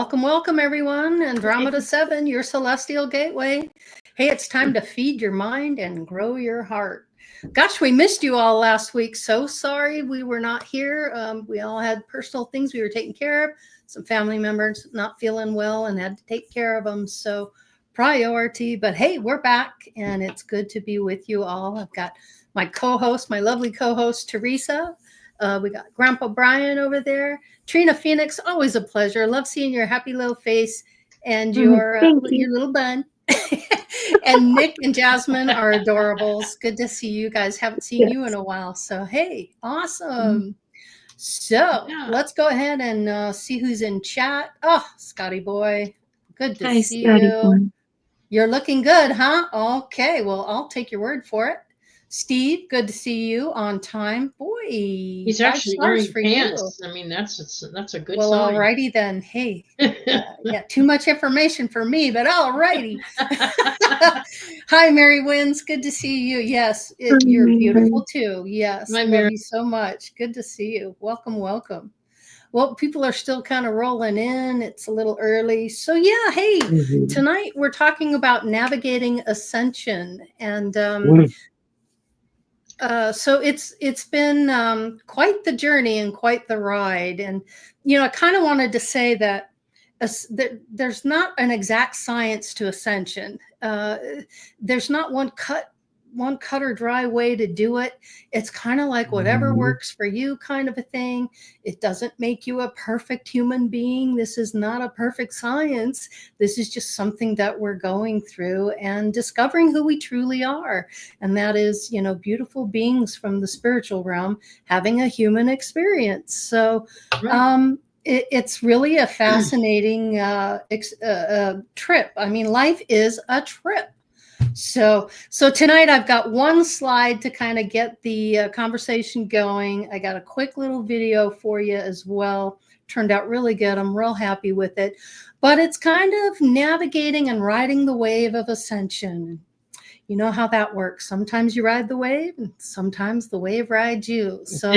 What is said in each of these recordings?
Welcome, welcome, everyone. Andromeda 7, your celestial gateway. Hey, it's time to feed your mind and grow your heart. Gosh, we missed you all last week. So sorry we were not here. We all had personal things we were taking care of. Some family members not feeling well and had to take care of them. So priority. But hey, we're back and it's good to be with you all. I've got my co-host, my lovely co-host, Teresa. We got Grandpa Brian over there. Trina Phoenix, always a pleasure. Love seeing your happy little face and your little bun. And Nick and Jasmine are adorables. Good to see you guys. Haven't seen you in a while. So, hey, awesome. So let's go ahead and see who's in chat. Oh, Scotty boy, good to see you. Boy. You're looking good, huh? Okay, well, I'll take your word for it. Steve, good to see you on time. Boy, he's actually wearing pants. I mean, that's a good sign. Well, alrighty then. Hey, yeah, too much information for me, but alrighty. Hi, Mary Wins. Good to see you. Yes, you're beautiful too. Yes, love you so much. Good to see you. Welcome, welcome. Well, people are still kind of rolling in. It's a little early. So yeah, hey, tonight we're talking about navigating ascension. And so it's been quite the journey and quite the ride. And, you know, I kind of wanted to say that there's not an exact science to ascension. There's not one cut or dry way to do it. It's kind of like whatever works for you kind of a thing. It doesn't make you a perfect human being. This is not a perfect science. This is just something that we're going through and discovering who we truly are. And that is, you know, beautiful beings from the spiritual realm having a human experience. So, it's really a fascinating trip. I mean, life is a trip. So tonight I've got one slide to kind of get the conversation going. I got a quick little video for you as well. Turned out really good. I'm real happy with it. But it's kind of navigating and riding the wave of ascension. You know how that works. Sometimes you ride the wave and sometimes the wave rides you. So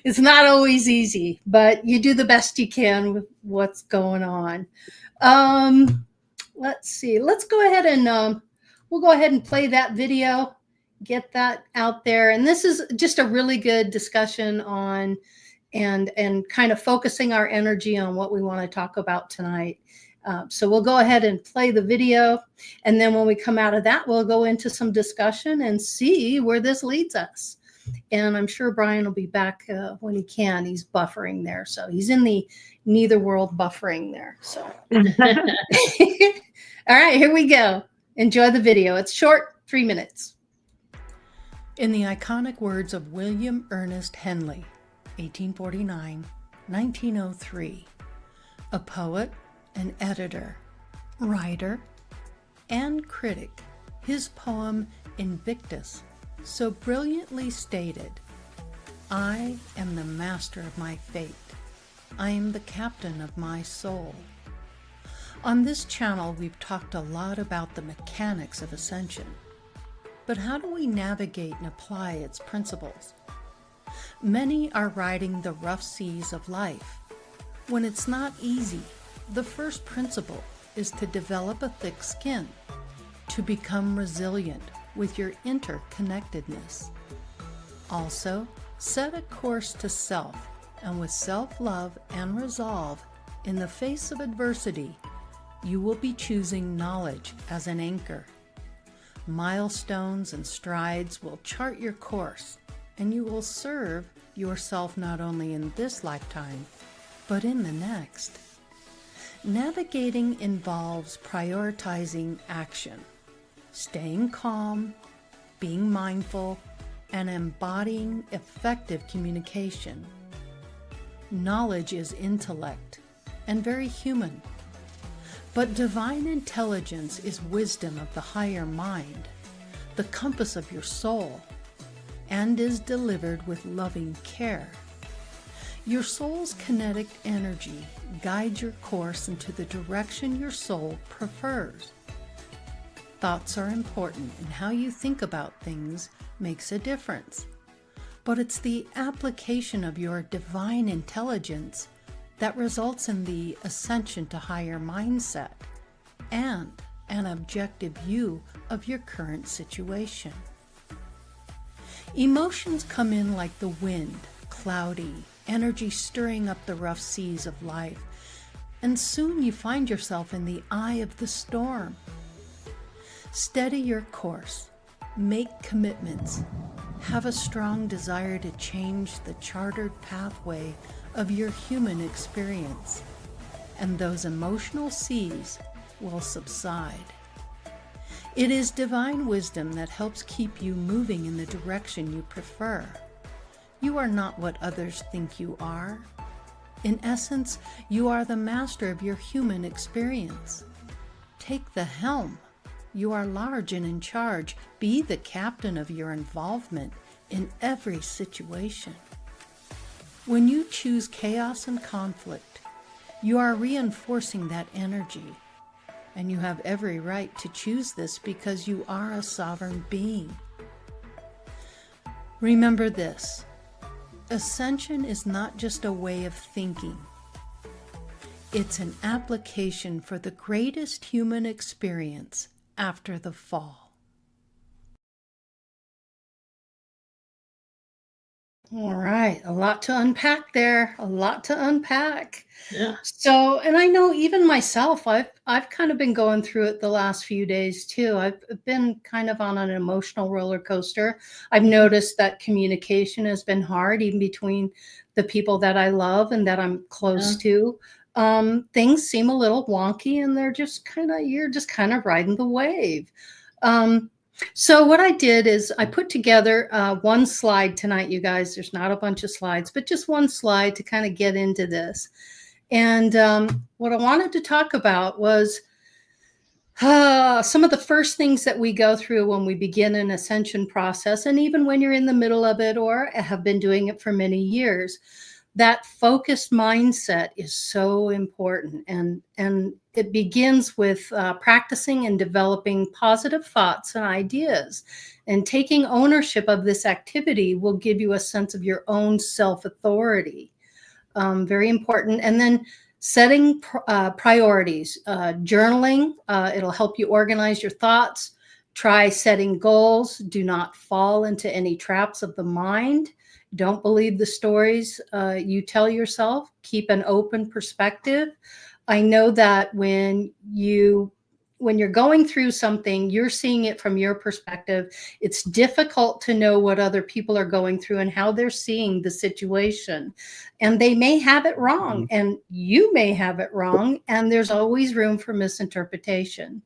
it's not always easy, but you do the best you can with what's going on. Let's see. Let's go ahead and we'll go ahead and play that video, get that out there. And this is just a really good discussion on and kind of focusing our energy on what we want to talk about tonight. So we'll go ahead and play the video. And then when we come out of that, we'll go into some discussion and see where this leads us. And I'm sure Brian will be back when he can. He's buffering there. So he's in the neither world buffering there. So, all right, here we go. Enjoy the video. It's short, 3 minutes. In the iconic words of William Ernest Henley, 1849-1903, a poet, an editor, writer, and critic, his poem Invictus so brilliantly stated, "I am the master of my fate. I am the captain of my soul." On this channel, we've talked a lot about the mechanics of ascension. But how do we navigate and apply its principles? Many are riding the rough seas of life. When it's not easy, the first principle is to develop a thick skin, to become resilient with your interconnectedness. Also, set a course to self, and with self-love and resolve, in the face of adversity, you will be choosing knowledge as an anchor. Milestones and strides will chart your course, and you will serve yourself not only in this lifetime, but in the next. Navigating involves prioritizing action, staying calm, being mindful, and embodying effective communication. Knowledge is intellect and very human, but divine intelligence is wisdom of the higher mind, the compass of your soul, and is delivered with loving care. Your soul's kinetic energy guides your course into the direction your soul prefers. Thoughts are important, and how you think about things makes a difference. But it's the application of your divine intelligence that results in the ascension to higher mindset and an objective view of your current situation. Emotions come in like the wind, cloudy, energy stirring up the rough seas of life, and soon you find yourself in the eye of the storm. Steady your course, make commitments, have a strong desire to change the chartered pathway of your human experience, and those emotional seas will subside. It is divine wisdom that helps keep you moving in the direction you prefer. You are not what others think you are. In essence, you are the master of your human experience. Take the helm. You are large and in charge. Be the captain of your involvement in every situation. When you choose chaos and conflict, you are reinforcing that energy. And you have every right to choose this because you are a sovereign being. Remember this: Ascension is not just a way of thinking. It's an application for the greatest human experience after the fall. All right, a lot to unpack there, a lot to unpack. Yeah. So, and I know even myself, I've kind of been going through it the last few days too. I've been kind of on an emotional roller coaster. I've noticed that communication has been hard, even between the people that I love and that I'm close to. Things seem a little wonky, and you're just kind of riding the wave. So what I did is I put together one slide tonight, you guys. There's not a bunch of slides, but just one slide to kind of get into this. And what I wanted to talk about was some of the first things that we go through when we begin an ascension process, and even when you're in the middle of it or have been doing it for many years. That focused mindset is so important, and it begins with practicing and developing positive thoughts and ideas, and taking ownership of this activity will give you a sense of your own self-authority. Very important. And then setting priorities, journaling, it'll help you organize your thoughts. Try setting goals. Do not fall into any traps of the mind. Don't believe the stories you tell yourself. Keep an open perspective. I know that when you're going through something, you're seeing it from your perspective. It's difficult to know what other people are going through and how they're seeing the situation. And they may have it wrong, and you may have it wrong, and there's always room for misinterpretation.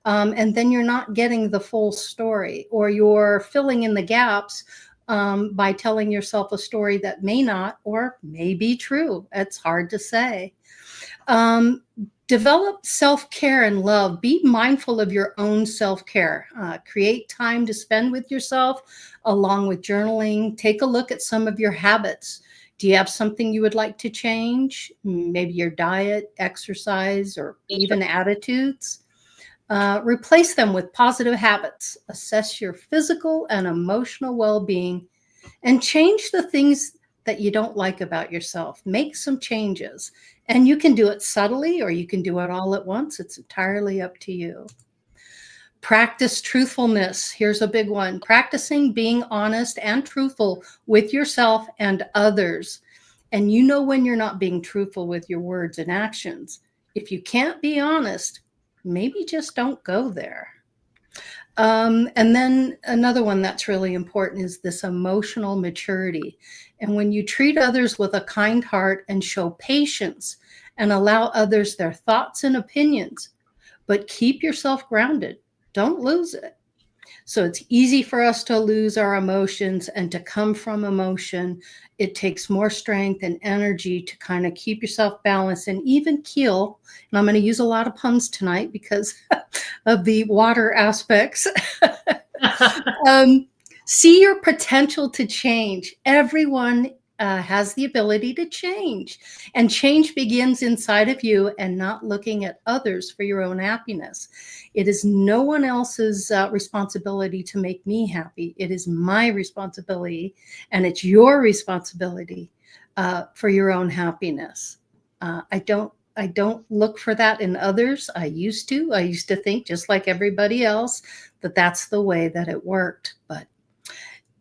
And then you're not getting the full story, or you're filling in the gaps by telling yourself a story that may not or may be true. It's hard to say. Develop self-care and love. Be mindful of your own self-care. Create time to spend with yourself along with journaling. Take a look at some of your habits. Do you have something you would like to change? Maybe your diet, exercise, or even attitudes. Replace them with positive habits. Assess your physical and emotional well-being, and change the things that you don't like about yourself. Make some changes, and you can do it subtly or you can do it all at once. It's entirely up to you. Practice truthfulness. Here's a big one. Practicing being honest and truthful with yourself and others. And you know when you're not being truthful with your words and actions. If you can't be honest, maybe just don't go there. And then another one that's really important is this emotional maturity. And when you treat others with a kind heart and show patience and allow others their thoughts and opinions, but keep yourself grounded, don't lose it. So it's easy for us to lose our emotions and to come from emotion. It takes more strength and energy to kind of keep yourself balanced and even keel. And I'm going to use a lot of puns tonight because of the water aspects. See your potential to change. Everyone has the ability to change, and change begins inside of you and not looking at others for your own happiness. It is no one else's responsibility to make me happy. It is my responsibility, and it's your responsibility for your own happiness. I don't look for that in others. I used to think, just like everybody else, that that's the way that it worked. But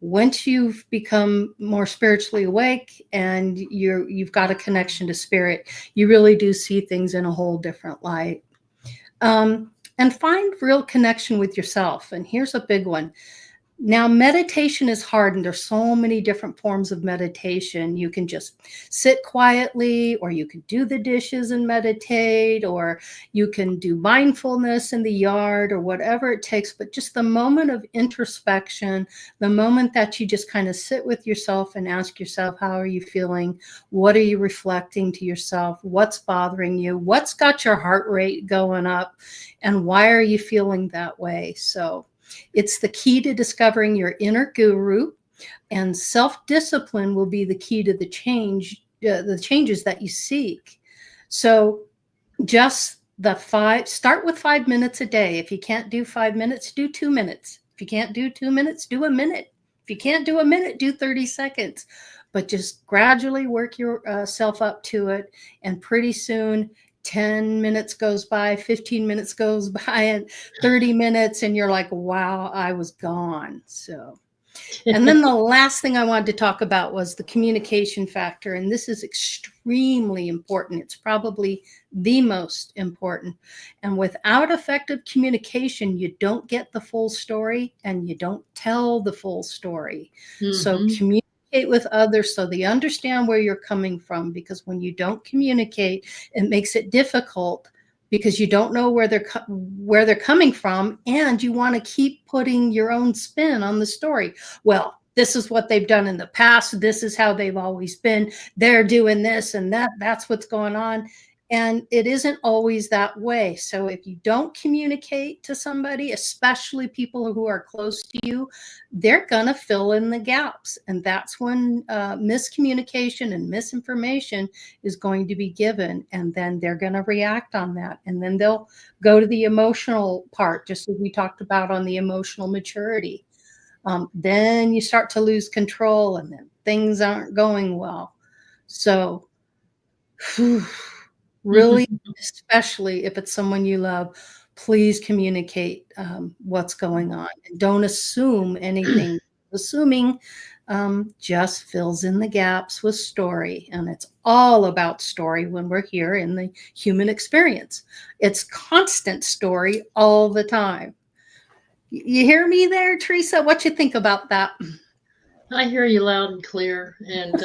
once you've become more spiritually awake and you've got a connection to spirit, you really do see things in a whole different light. And find real connection with yourself. And here's a big one. Now, meditation is hard, and there's so many different forms of meditation. You can just sit quietly, or you can do the dishes and meditate, or you can do mindfulness in the yard, or whatever it takes. But just the moment of introspection, the moment that you just kind of sit with yourself and ask yourself, how are you feeling? What are you reflecting to yourself? What's bothering you? What's got your heart rate going up? And why are you feeling that way? So it's the key to discovering your inner guru, and self-discipline will be the key to the changes that you seek. So just start with 5 minutes a day. If you can't do 5 minutes, do 2 minutes. If you can't do 2 minutes, do a minute. If you can't do a minute, do 30 seconds. But just gradually work yourself up to it, and pretty soon 10 minutes goes by, 15 minutes goes by, and 30 minutes, and you're like, wow, I was gone. So, and then the last thing I wanted to talk about was the communication factor. And this is extremely important. It's probably the most important. And without effective communication, you don't get the full story, and you don't tell the full story. So communicate with others so they understand where you're coming from, because when you don't communicate, it makes it difficult, because you don't know where they're coming from, and you want to keep putting your own spin on the story. Well, this is what they've done in the past. This is how they've always been. They're doing this and that's what's going on. And it isn't always that way. So if you don't communicate to somebody, especially people who are close to you, they're going to fill in the gaps. And that's when miscommunication and misinformation is going to be given. And then they're going to react on that. And then they'll go to the emotional part, just as we talked about on the emotional maturity. Then you start to lose control, and then things aren't going well. So, really, especially if it's someone you love, please communicate what's going on, and don't assume anything. Assuming just fills in the gaps with story, and it's all about story when we're here in the human experience. It's constant story all the time. You hear me there, Teresa? What you think about that? I hear you loud and clear, and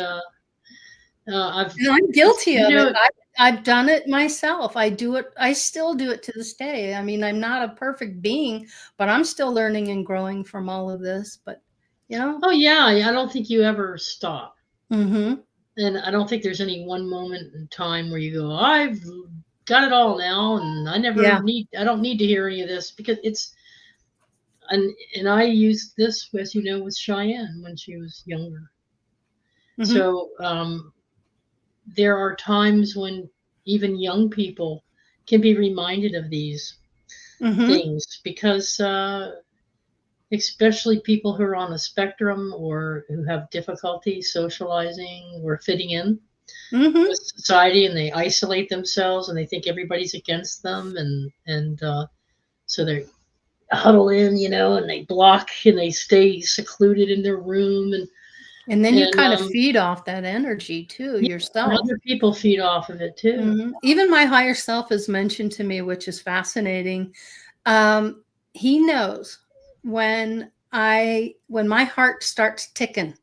I'm guilty of it. I've done it myself. I do it. I still do it to this day. I mean, I'm not a perfect being, but I'm still learning and growing from all of this. But, you know. Oh, yeah. I don't think you ever stop. Mm-hmm. And I don't think there's any one moment in time where you go, I've got it all now, and I don't need to hear any of this, because it's, and I used this, as you know, with Cheyenne when she was younger. Mm-hmm. So there are times when even young people can be reminded of these things, because especially people who are on a spectrum, or who have difficulty socializing or fitting in with society, and they isolate themselves, and they think everybody's against them, and so they huddle in, and they block, and they stay secluded in their room, and then you kind of feed off that energy too, yourself. Other people feed off of it too. Even my higher self has mentioned to me, which is fascinating. He knows when my heart starts ticking,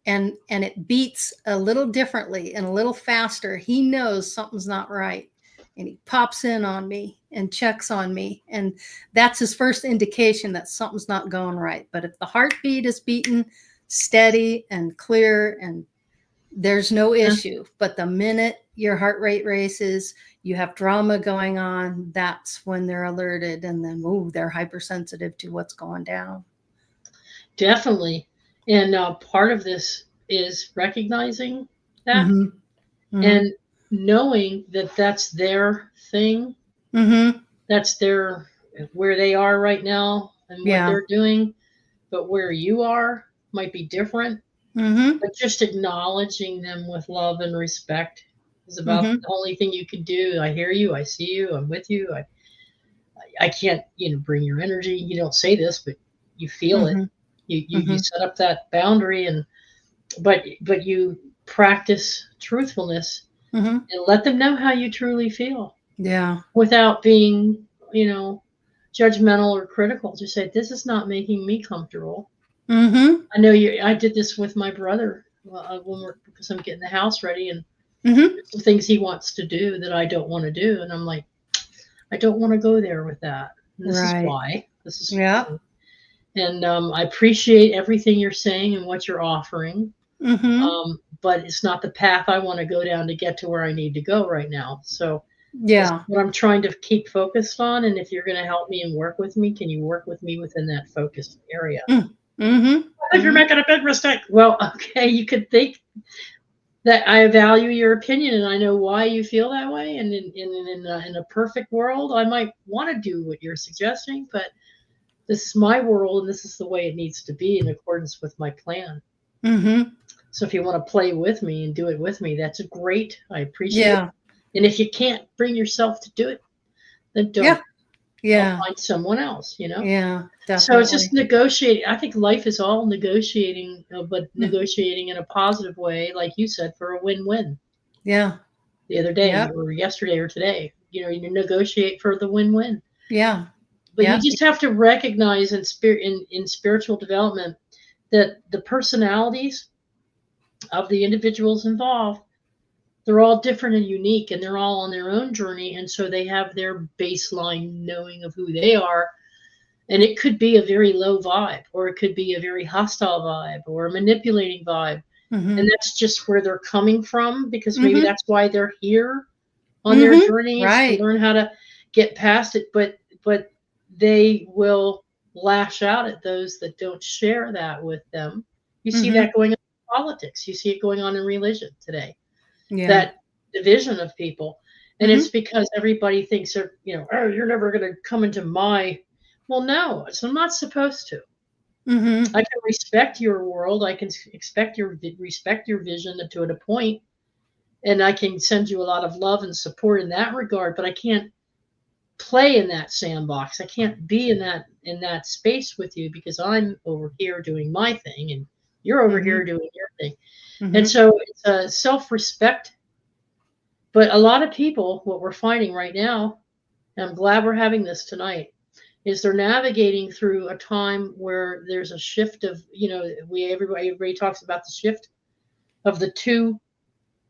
and it beats a little differently and a little faster. He knows something's not right, and he pops in on me and checks on me, and that's his first indication that something's not going right. But if the heartbeat is beating steady and clear, and there's no issue, but the minute your heart rate races, you have drama going on, that's when they're alerted, and then they're hypersensitive to what's going down. Definitely. And part of this is recognizing that and knowing that that's their thing. That's where they are right now and what they're doing. But where you are might be different. But just acknowledging them with love and respect It's about the only thing you can do. I hear you. I see you. I'm with you. I can't, bring your energy. You don't say this, but you feel it. You set up that boundary, but you practice truthfulness and let them know how you truly feel. Yeah. Without being, judgmental or critical. Just say, this is not making me comfortable. I know I did this with my brother because I'm getting the house ready, and there's some things he wants to do that I don't want to do. And I'm like, I don't want to go there with that. And this is why. This is And I appreciate everything you're saying and what you're offering. But it's not the path I want to go down to get to where I need to go right now. So that's what I'm trying to keep focused on. And if you're going to help me and work with me, can you work with me within that focused area? If you're making a big mistake, well, okay, you could think that I value your opinion and I know why you feel that way. And in a perfect world, I might want to do what you're suggesting, but this is my world and this is the way it needs to be in accordance with my plan. So if you want to play with me and do it with me, that's great. I appreciate it. And if you can't bring yourself to do it, then don't. I'll find someone else, Yeah, definitely. So it's just negotiating. I think life is all negotiating, but negotiating in a positive way, like you said, for a win-win. Yeah. The other day or yesterday or today, you negotiate for the win-win. Yeah. But you just have to recognize in spiritual development that the personalities of the individuals involved, they're all different and unique, and they're all on their own journey. And so they have their baseline knowing of who they are. And it could be a very low vibe, or it could be a very hostile vibe, or a manipulating vibe. And that's just where they're coming from, because maybe that's why they're here on their journey, to learn how to get past it. But they will lash out at those that don't share that with them. You see that going on in politics. You see it going on in religion today. That division of people. And it's because everybody thinks they're, oh, you're never going to come into my, well, no, so I'm not supposed to. I can respect your world. I can respect your vision to a point. And I can send you a lot of love and support in that regard, but I can't play in that sandbox. I can't be in that space with you, because I'm over here doing my thing and you're over here doing your thing. And so it's a self-respect. But a lot of people, what we're finding right now, and I'm glad we're having this tonight, is they're navigating through a time where there's a shift of, everybody talks about the shift of the two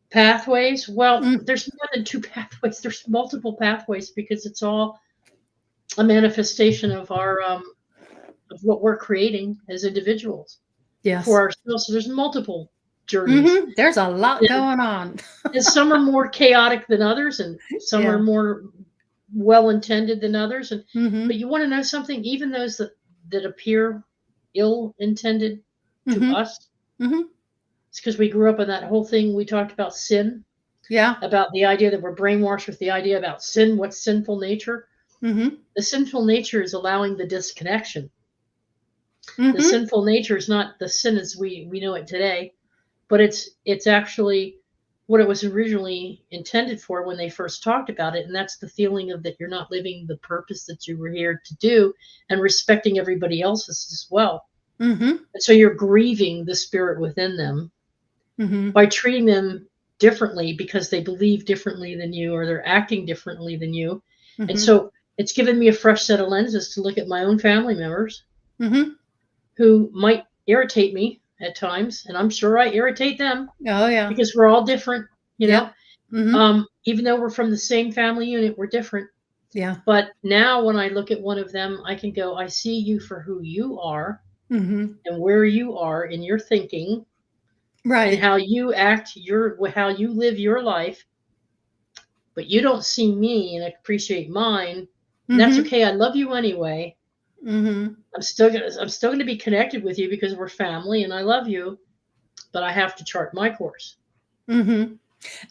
pathways. Well, there's more than two pathways. There's multiple pathways, because it's all a manifestation of our of what we're creating as individuals for ourselves. So there's multiple journeys. There's a lot going on. And some are more chaotic than others, and some are more well-intended than others. And but you want to know something? Even those that appear ill-intended to us, it's because we grew up in that whole thing we talked about, sin. About the idea that we're brainwashed with the idea about sin. What's sinful nature? The sinful nature is allowing the disconnection. The sinful nature is not the sin as we know it today, but it's actually what it was originally intended for when they first talked about it. And that's the feeling of that you're not living the purpose that you were here to do, and respecting everybody else's as well. And so you're grieving the spirit within them by treating them differently because they believe differently than you, or they're acting differently than you. And so it's given me a fresh set of lenses to look at my own family members who might irritate me at times, and I'm sure I irritate them. Because we're all different, even though we're from the same family unit, we're different. But now when I look at one of them, I can go, I see you for who you are, and where you are in your thinking, and how you act, how you live your life. But you don't see me and appreciate mine. And that's okay. I love you anyway. I'm still gonna be connected with you because we're family and I love you, but I have to chart my course. Well, and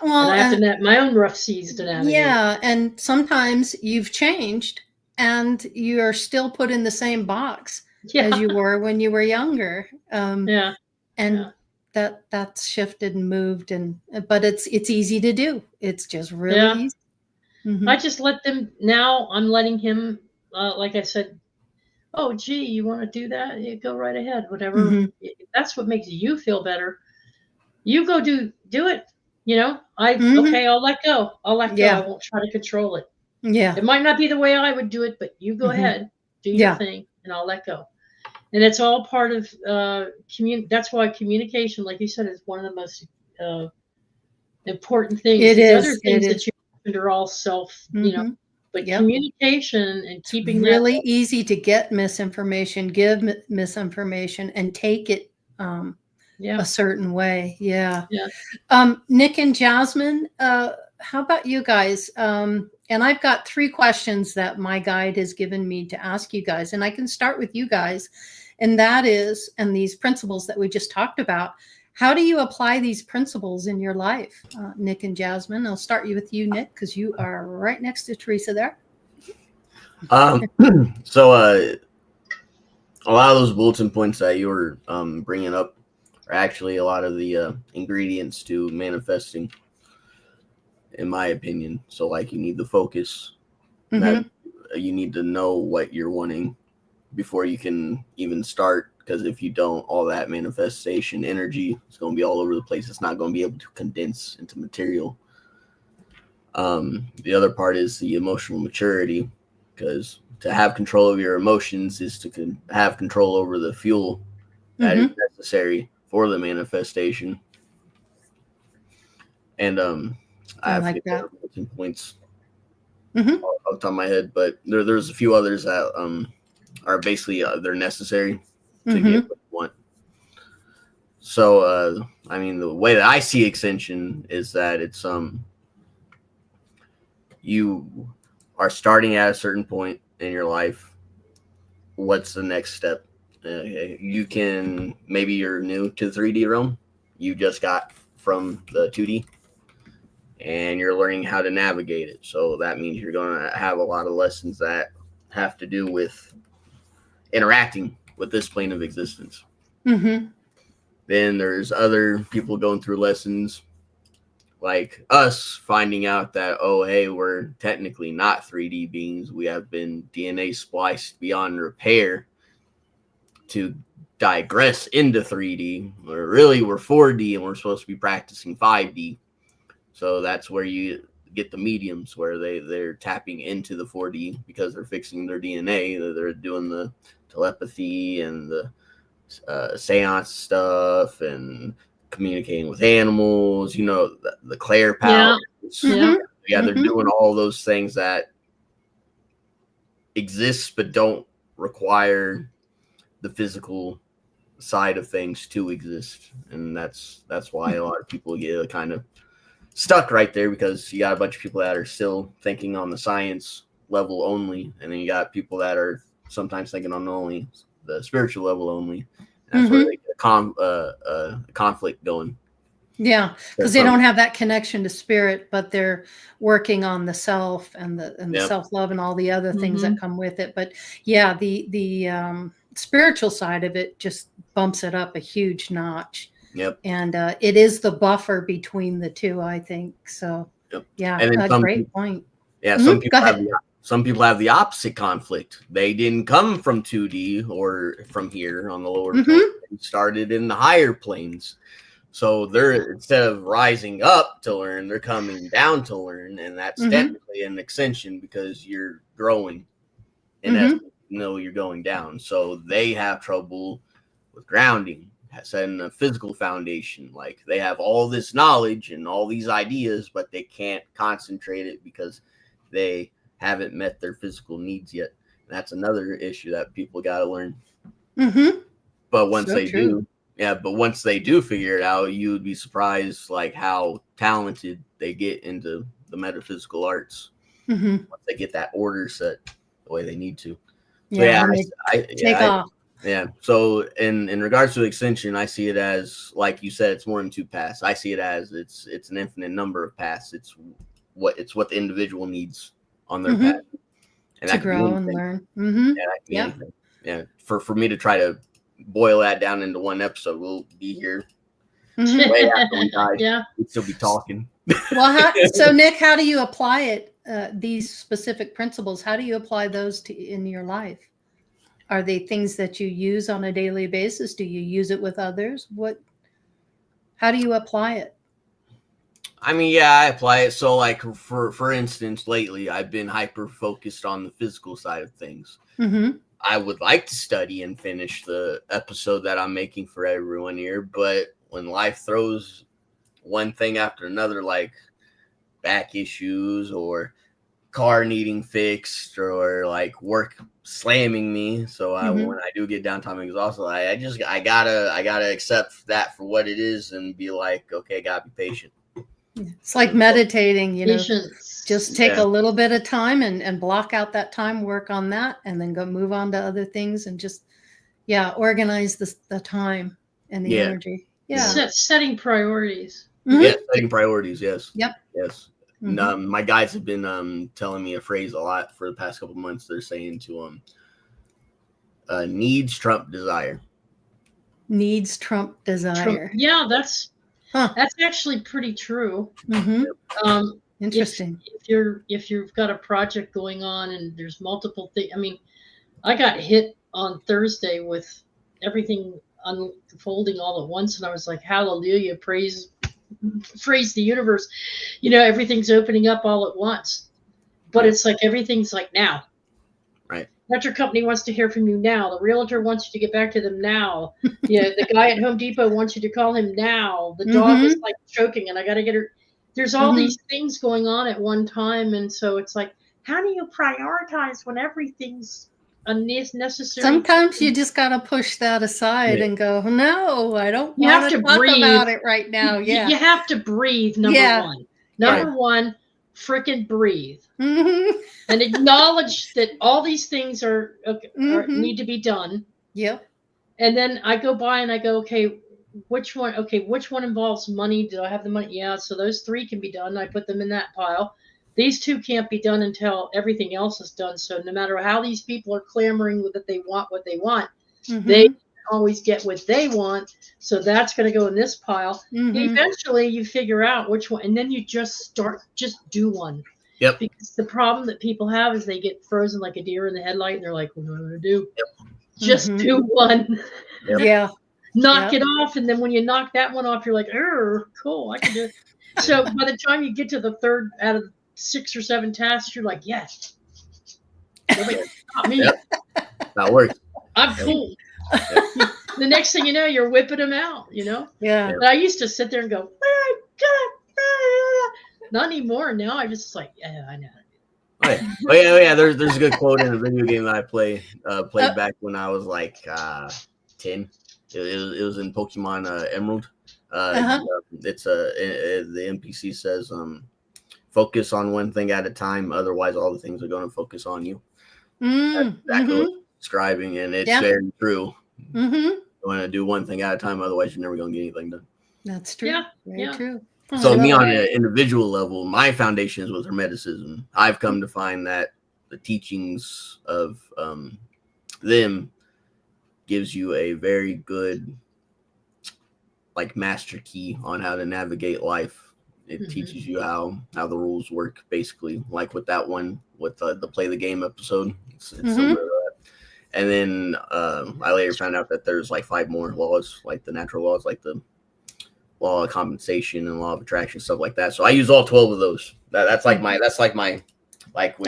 I have to my own rough seas to navigate. And sometimes you've changed and you are still put in the same box as you were when you were younger. And that's shifted and moved, but it's easy to do. It's just really Yeah. easy. Mm-hmm. I just let them, now I'm letting him, like I said, oh, gee, you want to do that? You go right ahead. Whatever. Mm-hmm. If that's what makes you feel better, you go do it. Mm-hmm. Okay, I'll let go. I'll let go. I Yeah. won't try to control it. Yeah. It might not be the way I would do it, but you go Mm-hmm. ahead, do your Yeah. thing, and I'll let go. And it's all part of that's why communication, like you said, is one of the most important things. It These is. other It things is. that you mentioned are all self, Mm-hmm. but Yep. communication and It's keeping really easy to get misinformation, give misinformation, and take it yeah, a certain way. Yeah. yeah. Nick and Jasmine, how about you guys? And I've got 3 questions that my guide has given me to ask you guys, and I can start with you guys. And that is, and these principles that we just talked about, how do you apply these principles in your life? Nick and Jasmine, I'll start you with you, Nick, because you are right next to Teresa there. So a lot of those bulletin points that you were bringing up are actually a lot of the ingredients to manifesting, in my opinion. So like you need the focus, that you need to know what you're wanting before you can even start, because if you don't, all that manifestation energy is going to be all over the place. It's not going to be able to condense into material. The other part is the emotional maturity, because to have control of your emotions is to have control over the fuel that is necessary for the manifestation. And I like that. Points off the top of my head, but there's a few others that are basically they're necessary to get what you want. So I mean, the way that I see Ascension is that it's you are starting at a certain point in your life. What's the next step? You can, maybe you're new to the 3D realm. You just got from the 2D and you're learning how to navigate it. So that means you're going to have a lot of lessons that have to do with interacting with this plane of existence. Then there's other people going through lessons like us, finding out that, oh, hey, we're technically not 3D beings. We have been DNA spliced beyond repair to digress into 3D. Or really, we're 4D and we're supposed to be practicing 5D. So that's where you get the mediums, where they're tapping into the 4D because they're fixing their DNA. They're doing the telepathy and the seance stuff and communicating with animals, the Claire powers. Yeah, they're doing all those things that exist but don't require the physical side of things to exist. And that's why a lot of people get kind of stuck right there, because you got a bunch of people that are still thinking on the science level only, and then you got people that are sometimes thinking on only the spiritual level only. That's where they get a conflict going. Yeah, because they don't have that connection to spirit, but they're working on the self and the self-love and all the other things that come with it. But yeah, the spiritual side of it just bumps it up a huge notch. Yep. And it is the buffer between the two, I think. So yeah, and then a great point. Yeah, some people have the opposite conflict. They didn't come from 2D or from here on the lower plane. They started in the higher planes. So they're, instead of rising up to learn, they're coming down to learn. And that's technically an ascension, because you're growing. And you're going down. So they have trouble with grounding, setting a physical foundation. Like, they have all this knowledge and all these ideas, but they can't concentrate it because they haven't met their physical needs yet. And that's another issue that people got to learn. But once once they do figure it out, you would be surprised like how talented they get into the metaphysical arts once they get that order set the way they need to. Take off. Yeah. So in regards to Ascension, I see it as, like you said, it's more than 2 paths. I see it as it's an infinite number of paths. It's what the individual needs on their path, and to grow and learn. Yeah. For me to try to boil that down into one episode, we'll be here Mhm. Way after we die, Yeah. we'd still be talking. Well, so Nick, how do you apply it? These specific principles, how do you apply those in your life? Are they things that you use on a daily basis? Do you use it with others? How do you apply it? I mean, yeah, I apply it. So, like, for instance, lately I've been hyper focused on the physical side of things. Mm-hmm. I would like to study and finish the episode that I'm making for everyone here, but when life throws one thing after another, like back issues or car needing fixed or like work slamming me, so when I do get downtime and exhausted, I gotta accept that for what it is and be like, okay, gotta be patient. It's like meditating, you know. Patience. Just take a little bit of time and block out that time, work on that, and then go move on to other things and just, organize the time and the energy. Yeah. Setting priorities. Mhm. Yeah, setting priorities, yes. Yep. Yes. Mhm. My guys have been telling me a phrase a lot for the past couple months. They're saying to needs trump desire. Needs trump desire. Yeah, that's actually pretty true. Mm-hmm. Interesting. If you've got a project going on and there's multiple things, I mean, I got hit on Thursday with everything unfolding all at once, and I was like, hallelujah, praise the universe. You know, everything's opening up all at once, but it's like everything's like now. Right. Electric company wants to hear from you now. The realtor wants you to get back to them now. Yeah, the guy at Home Depot wants you to call him now. The dog is like choking, and I got to get her. There's all these things going on at one time, and so it's like, how do you prioritize when everything's unnecessary? Sometimes you just got to push that aside and go, no, I don't want to talk about it right now. Yeah. You have to breathe, number one. Number one, frickin' breathe. And acknowledge that all these things are need to be done. Yep. And then I go by and I go, okay, which one involves money? Do I have the money? Yeah, so those 3 can be done. I put them in that pile. These 2 can't be done until everything else is done. So no matter how these people are clamoring that they want what they want, they always get what they want. So that's going to go in this pile. Eventually you figure out which one, and then you just do one. Yep. Because the problem that people have is they get frozen like a deer in the headlight, and they're like, what am I going to do? Yep. Just do one. Yep. Yeah. Knock it off, and then when you knock that one off, you're like, cool, I can do it. So by the time you get to the 3rd out of 6 or 7 tasks, you're like, yes. Nobody stop me. Yep. That works. I'm cool. Yep. The next thing you know, you're whipping them out, you know? Yeah. But I used to sit there and go, not anymore. Now I just like, I know. Oh yeah. There's a good quote in a video game that I played back when I was like 10. It was in Pokemon Emerald. It's the NPC says, focus on one thing at a time, otherwise all the things are going to focus on you. That goes describing, and it's very true. You want to do one thing at a time, otherwise you're never going to get anything done. That's true. Very true. So me on an individual level, my foundation is with Hermeticism. I've come to find that the teachings of them gives you a very good like master key on how to navigate life. It teaches you how the rules work, basically, like with that one with the play the game episode. It's similar to that. And then I later found out that there's like 5 more laws, like the natural laws, like the law of compensation and law of attraction, stuff like that. So I use all 12 of those. That's like my when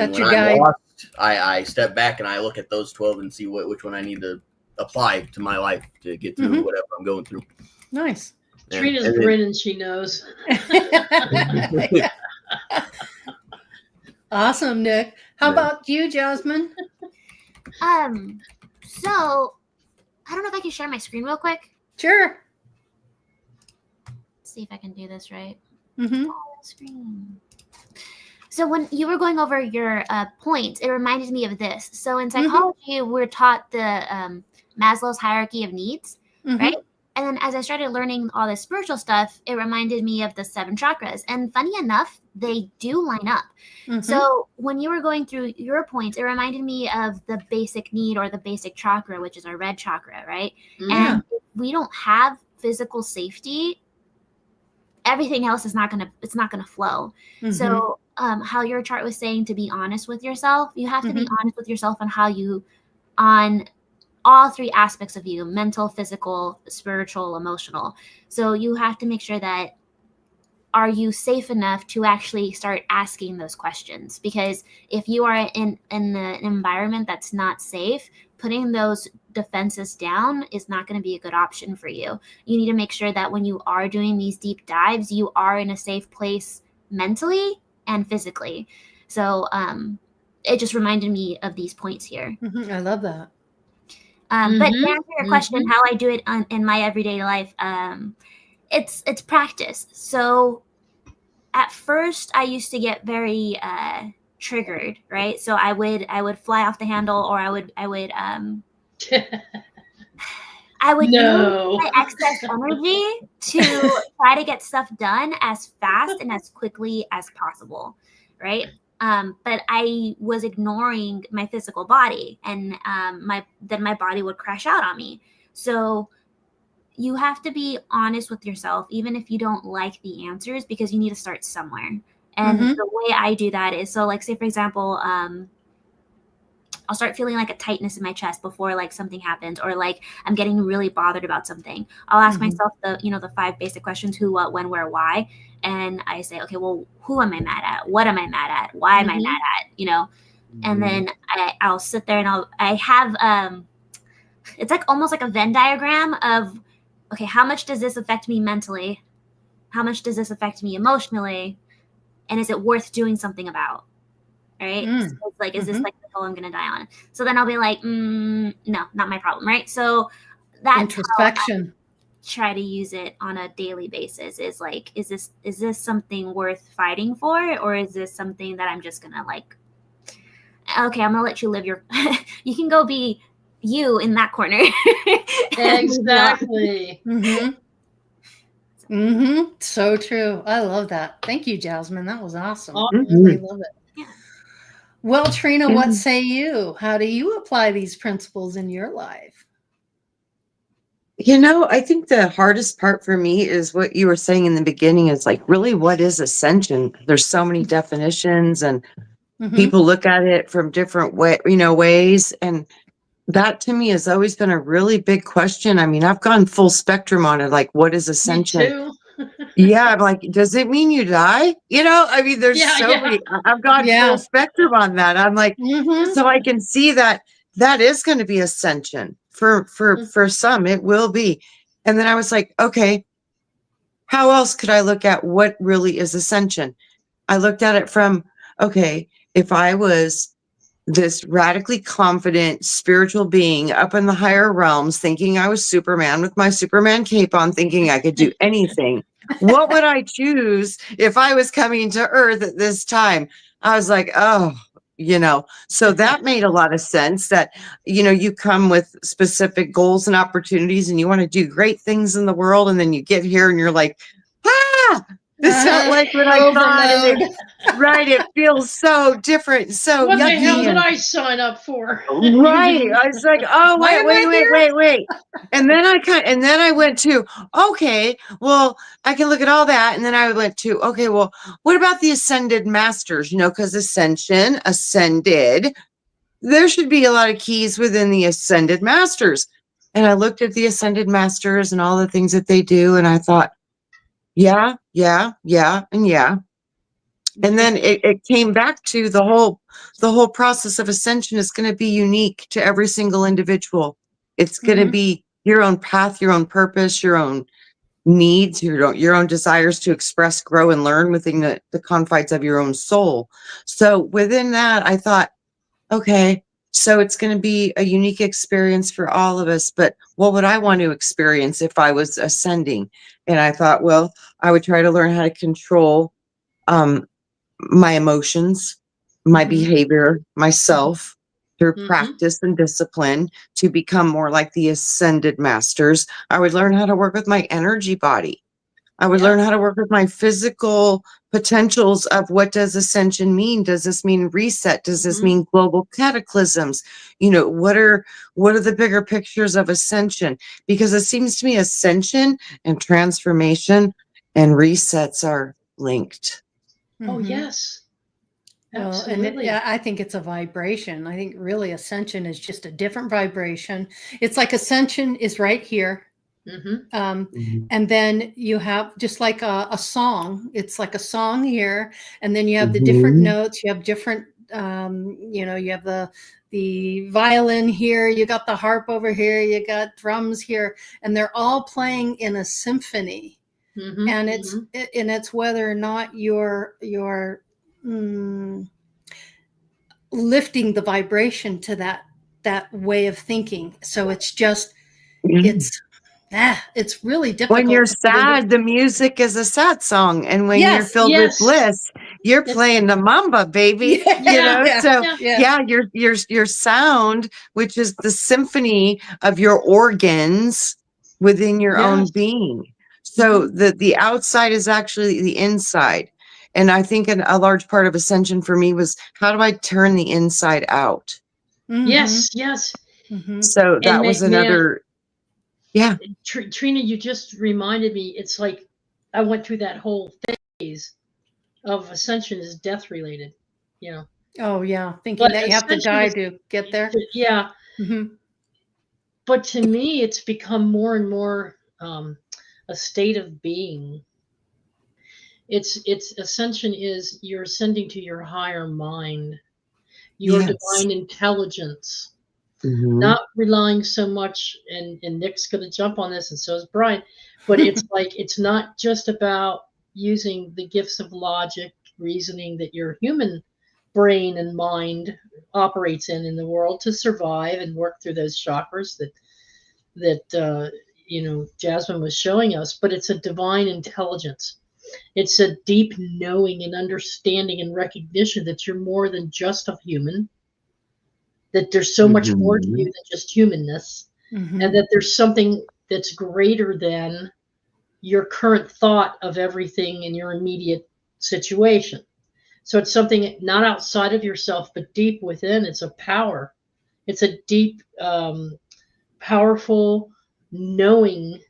I'm lost, I step back and I look at those 12 and see which one I need to apply to my life to get through whatever I'm going through. Nice. Trina's grinning, she knows. Awesome, Nick. How about you, Jasmine? So I don't know if I can share my screen real quick. Sure. Let's see if I can do this right. Screen. So when you were going over your points, it reminded me of this. So in psychology, we're taught the Maslow's hierarchy of needs, right? And then as I started learning all this spiritual stuff, it reminded me of the 7 chakras. And funny enough, they do line up. So when you were going through your points, it reminded me of the basic need or the basic chakra, which is our red chakra, right? And if we don't have physical safety, everything else is not gonna flow. So how your chart was saying, to be honest with yourself, you have to be honest with yourself on all three aspects of you: mental, physical, spiritual, emotional. So you have to make sure that, are you safe enough to actually start asking those questions? Because if you are in an environment that's not safe, putting those defenses down is not going to be a good option for you. You need to make sure that when you are doing these deep dives, you are in a safe place mentally and physically. So it just reminded me of these points here. I love that. But to answer your question, how I do it in my everyday life, it's practice. So at first I used to get very triggered, right? So I would fly off the handle, or I would use my excess energy to try to get stuff done as fast and as quickly as possible, right? But I was ignoring my physical body, and then my body would crash out on me. So you have to be honest with yourself, even if you don't like the answers, because you need to start somewhere. And the way I do that is, so like, say for example, I'll start feeling like a tightness in my chest before like something happens, or like I'm getting really bothered about something. I'll ask myself the 5 basic questions: who, what, when, where, why. And I say, okay, well, who am I mad at? What am I mad at? Why am I mad at? And then I'll sit there and I have it's like almost like a Venn diagram of, okay, how much does this affect me mentally? How much does this affect me emotionally? And is it worth doing something about? Right? So it's like, is this like the hill I'm going to die on? So then I'll be like, no, not my problem. Right? So that's introspection. Try to use it on a daily basis. Is like, is this something worth fighting for? Or is this something that I'm just going to like, okay, I'm going to let you live your, you can go be you in that corner. Exactly. So true. I love that. Thank you, Jasmine. That was awesome. I Mm-hmm. really love it. Yeah. Well, Trina, what say you? How do you apply these principles in your life? I think the hardest part for me is what you were saying in the beginning, is like, really, what is ascension? There's so many definitions, and people look at it from different ways. And that to me has always been a really big question. I mean, I've gone full spectrum on it. Like, what is ascension? Me too. Yeah, I'm like, does it mean you die? I mean, there's many. I've gone full spectrum on that. I'm like, so I can see that is going to be ascension for some. It will be. And then I was like, okay, how else could I look at what really is ascension? I looked at it from, okay, if I was this radically confident spiritual being up in the higher realms, thinking I was Superman with my Superman cape on, thinking I could do anything, what would I choose if I was coming to Earth at this time? I was like, so that made a lot of sense, that, you come with specific goals and opportunities, and you want to do great things in the world. And then you get here and you're like, it's not like what I thought. Right. It feels so different. So what yucky. The hell did I sign up for? Right. I was like, oh, wait. And then I went to, okay, well, I can look at all that. And then I went to, okay, well, what about the ascended masters? Because ascension, ascended, there should be a lot of keys within the ascended masters. And I looked at the ascended masters and all the things that they do. And I thought, yeah. And then it came back to the whole process of ascension is going to be unique to every single individual. It's going to be your own path, your own purpose, your own needs, your own desires to express, grow, and learn within the confines of your own soul. So within that, I thought, okay, so it's going to be a unique experience for all of us, but what would I want to experience if I was ascending? And I thought, well, I would try to learn how to control my emotions, my behavior, myself, through practice and discipline to become more like the ascended masters. I would learn how to work with my energy body. I would learn how to work with my physical potentials of, what does ascension mean? Does this mean reset? Does this mean global cataclysms? What are the bigger pictures of ascension? Because it seems to me ascension and transformation And resets are linked. Oh, Mhm. yes. Well, Absolutely. I think it's a vibration. I think really ascension is just a different vibration. It's like ascension is right here. Mm-hmm. And then you have just like a song. It's like a song here, and then you have the Mhm. different notes. You have different, you have the violin here. You got the harp over here. You got drums here, and they're all playing in a symphony. Mm-hmm. And it's whether or not you're lifting the vibration to that way of thinking. So it's just it's really difficult. When you're to really- sad, the music is a sad song, and when you're Yes, filled with yes. bliss, you're It's- playing the mamba, baby. Yeah, yeah, So yeah. your sound, which is the symphony of your organs within your own Yes. being. So the outside is actually the inside. And I think a large part of ascension for me was, how do I turn the inside out? Yes. Yes. Mhm. So that And was may I- another, yeah. Trina, you just reminded me. It's like I went through that whole phase of ascension is death related, you know. Oh yeah, thinking But that you have to ascension die is, to get there. yeah. Mhm. But to me, it's become more and more a state of being. It's ascension is you're ascending to your higher mind, your Yes. divine intelligence. Mhm. Not relying so much, and Nick's going to jump on this, and so is Brian, but it's like it's not just about using the gifts of logic, reasoning that your human brain and mind operates in the world to survive and work through those chakras that Jasmine was showing us, but it's a divine intelligence. It's a deep knowing and understanding and recognition that you're more than just a human, that there's so much more to you than just humanness, Mhm. and that there's something that's greater than your current thought of everything in your immediate situation. So it's something not outside of yourself, but deep within. It's a power. It's a deep, powerful knowing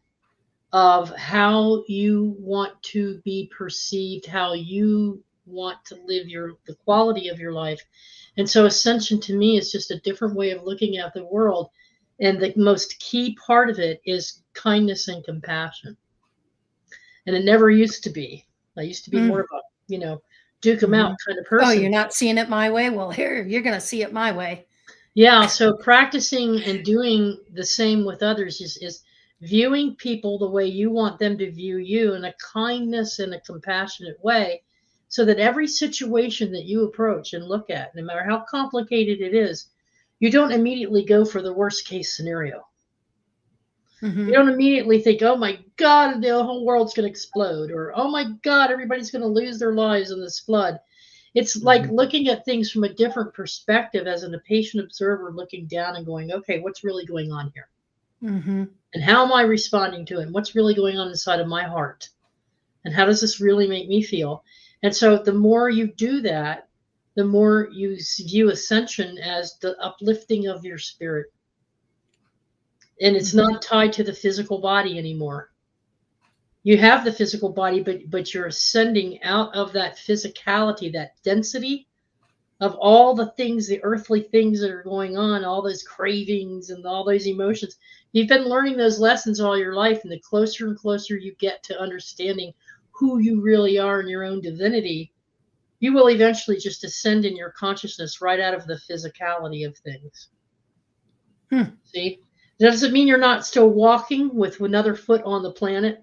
of how you want to be perceived, how you want to live the quality of your life. And so ascension to me is just a different way of looking at the world. And the most key part of it is kindness and compassion. And it never used to be. I used to be more of a, duke 'em out kind of Oh, person. you're not seeing it my way? Well, here, you're going to see it my way. Yeah, so practicing and doing the same with others is viewing people the way you want them to view you, in a kindness and a compassionate way, so that every situation that you approach and look at, no matter how complicated it is, you don't immediately go for the worst case scenario. You don't immediately think, oh my God, the whole world's going to explode, or oh my God, everybody's going to lose their lives in this flood. It's like looking at things from a different perspective as a patient observer, looking down and going, okay, what's really going on here? And how am I responding to it? And what's really going on inside of my heart? And how does this really make me feel? And so the more you do that, the more you view ascension as the uplifting of your spirit. And it's not tied to the physical body anymore. You have the physical body, but you're ascending out of that physicality, that density of all the things, the earthly things that are going on, all those cravings and all those emotions. You've been learning those lessons all your life, and the closer and closer you get to understanding who you really are in your own divinity, you will eventually just ascend in your consciousness right out of the physicality of things. See? Does it mean you're not still walking with another foot on the planet?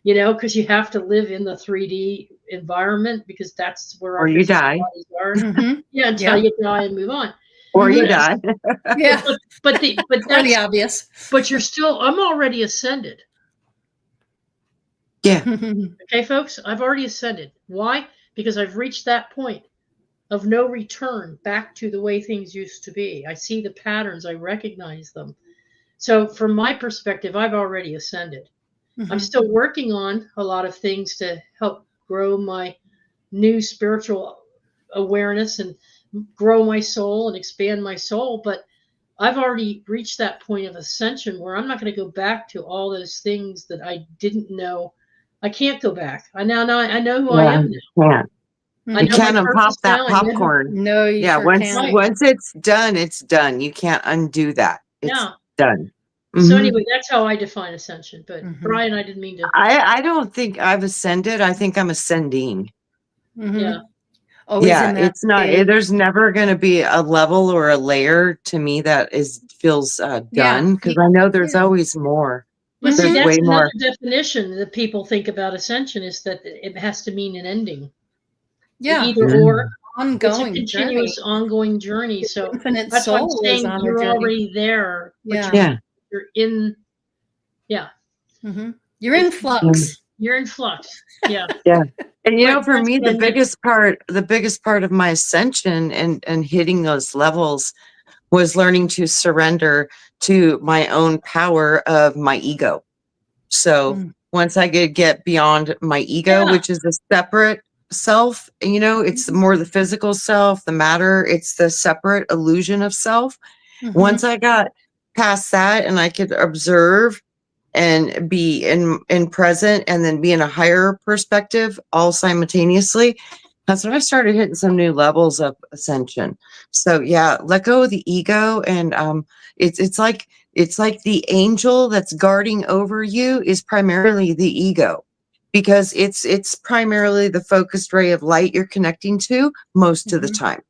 Because you have to live in the 3D environment, because that's where our you physical die. bodies are. Yeah, until you die and move on. Or you die. Yeah. But Pretty that's obvious. but I'm already ascended. Yeah. Okay, folks, I've already ascended. Why? Because I've reached that point of no return back to the way things used to be. I see the patterns, I recognize them. So from my perspective, I've already ascended. I'm still working on a lot of things to help grow my new spiritual awareness and grow my soul and expand my soul. But I've already reached that point of ascension where I'm not going to go back to all those things that I didn't know I can't go back. I know who I Yeah, am now. yeah. I You know my can't purpose unpop that now. I know who- popcorn. No, you Yeah, sure once can't. once it's done, it's done. You can't undo that. It's Yeah. done. So Mhm. anyway, that's how I define ascension. But Mhm. Brian, I didn't mean to. I don't think I've ascended. I think I'm ascending. Mhm. Yeah. Always Yeah, in that it's not. stage. There's never going to be a level or a layer to me that feels Yeah. done, because I know there's Yeah. always more. But see, There's Mhm. that's way another more. definition that people think about ascension is that it has to mean an ending. Yeah. Either Yeah. or. It's a Ongoing journey. continuous, ongoing journey. So Infinite that's why I'm soul is saying on a you're journey. already there. But Yeah. Yeah. you're in. Yeah. Mhm. You're in It's- flux. You're in flux. Yeah. Yeah. And Right, for that's me, what I the meant. biggest part of my ascension and hitting those levels was learning to surrender to my own power of my ego. So Mm. once I could get beyond my ego, Yeah. which is a separate self, it's more the physical self, the matter, it's the separate illusion of self. Mhm. Once I got past that and I could observe and be in present and then be in a higher perspective all simultaneously, that's when I started hitting some new levels of ascension. So yeah, let go of the ego, and it's like the angel that's guarding over you is primarily the ego, because it's primarily the focused ray of light you're connecting to most of the Mhm. time.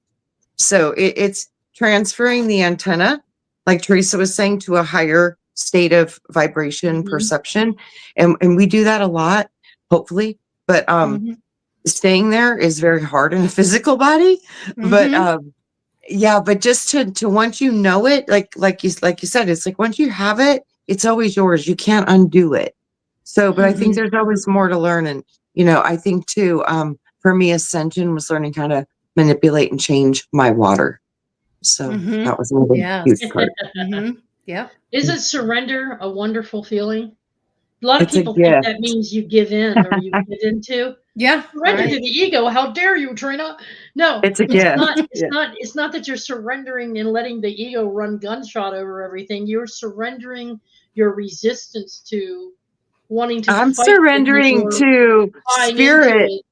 So it's transferring the antenna, like Teresa was saying, to a higher state of vibration Mhm. perception. And we do that a lot, hopefully. But Mhm. staying there is very hard in a physical body. But Mhm. yeah, but just to once you know it, like you said, it's like once you have it, it's always yours. You can't undo it. So, but I think Mhm. there's always more to learn. And I think too, for me, ascension was learning how to manipulate and change my water. So Mhm. that was another Yes. huge part. Mhm. Yep. Isn't surrender a wonderful feeling? A lot of It's a people think that gift. means you give in or you give into. Yeah. Surrender to Right. the ego. How dare you, Trina? No, It's a it's gift. not. It's Yeah. not. It's not that you're surrendering and letting the ego run gunshot over everything. You're surrendering your resistance to wanting to I'm fight with it surrendering or to buying into spirit it.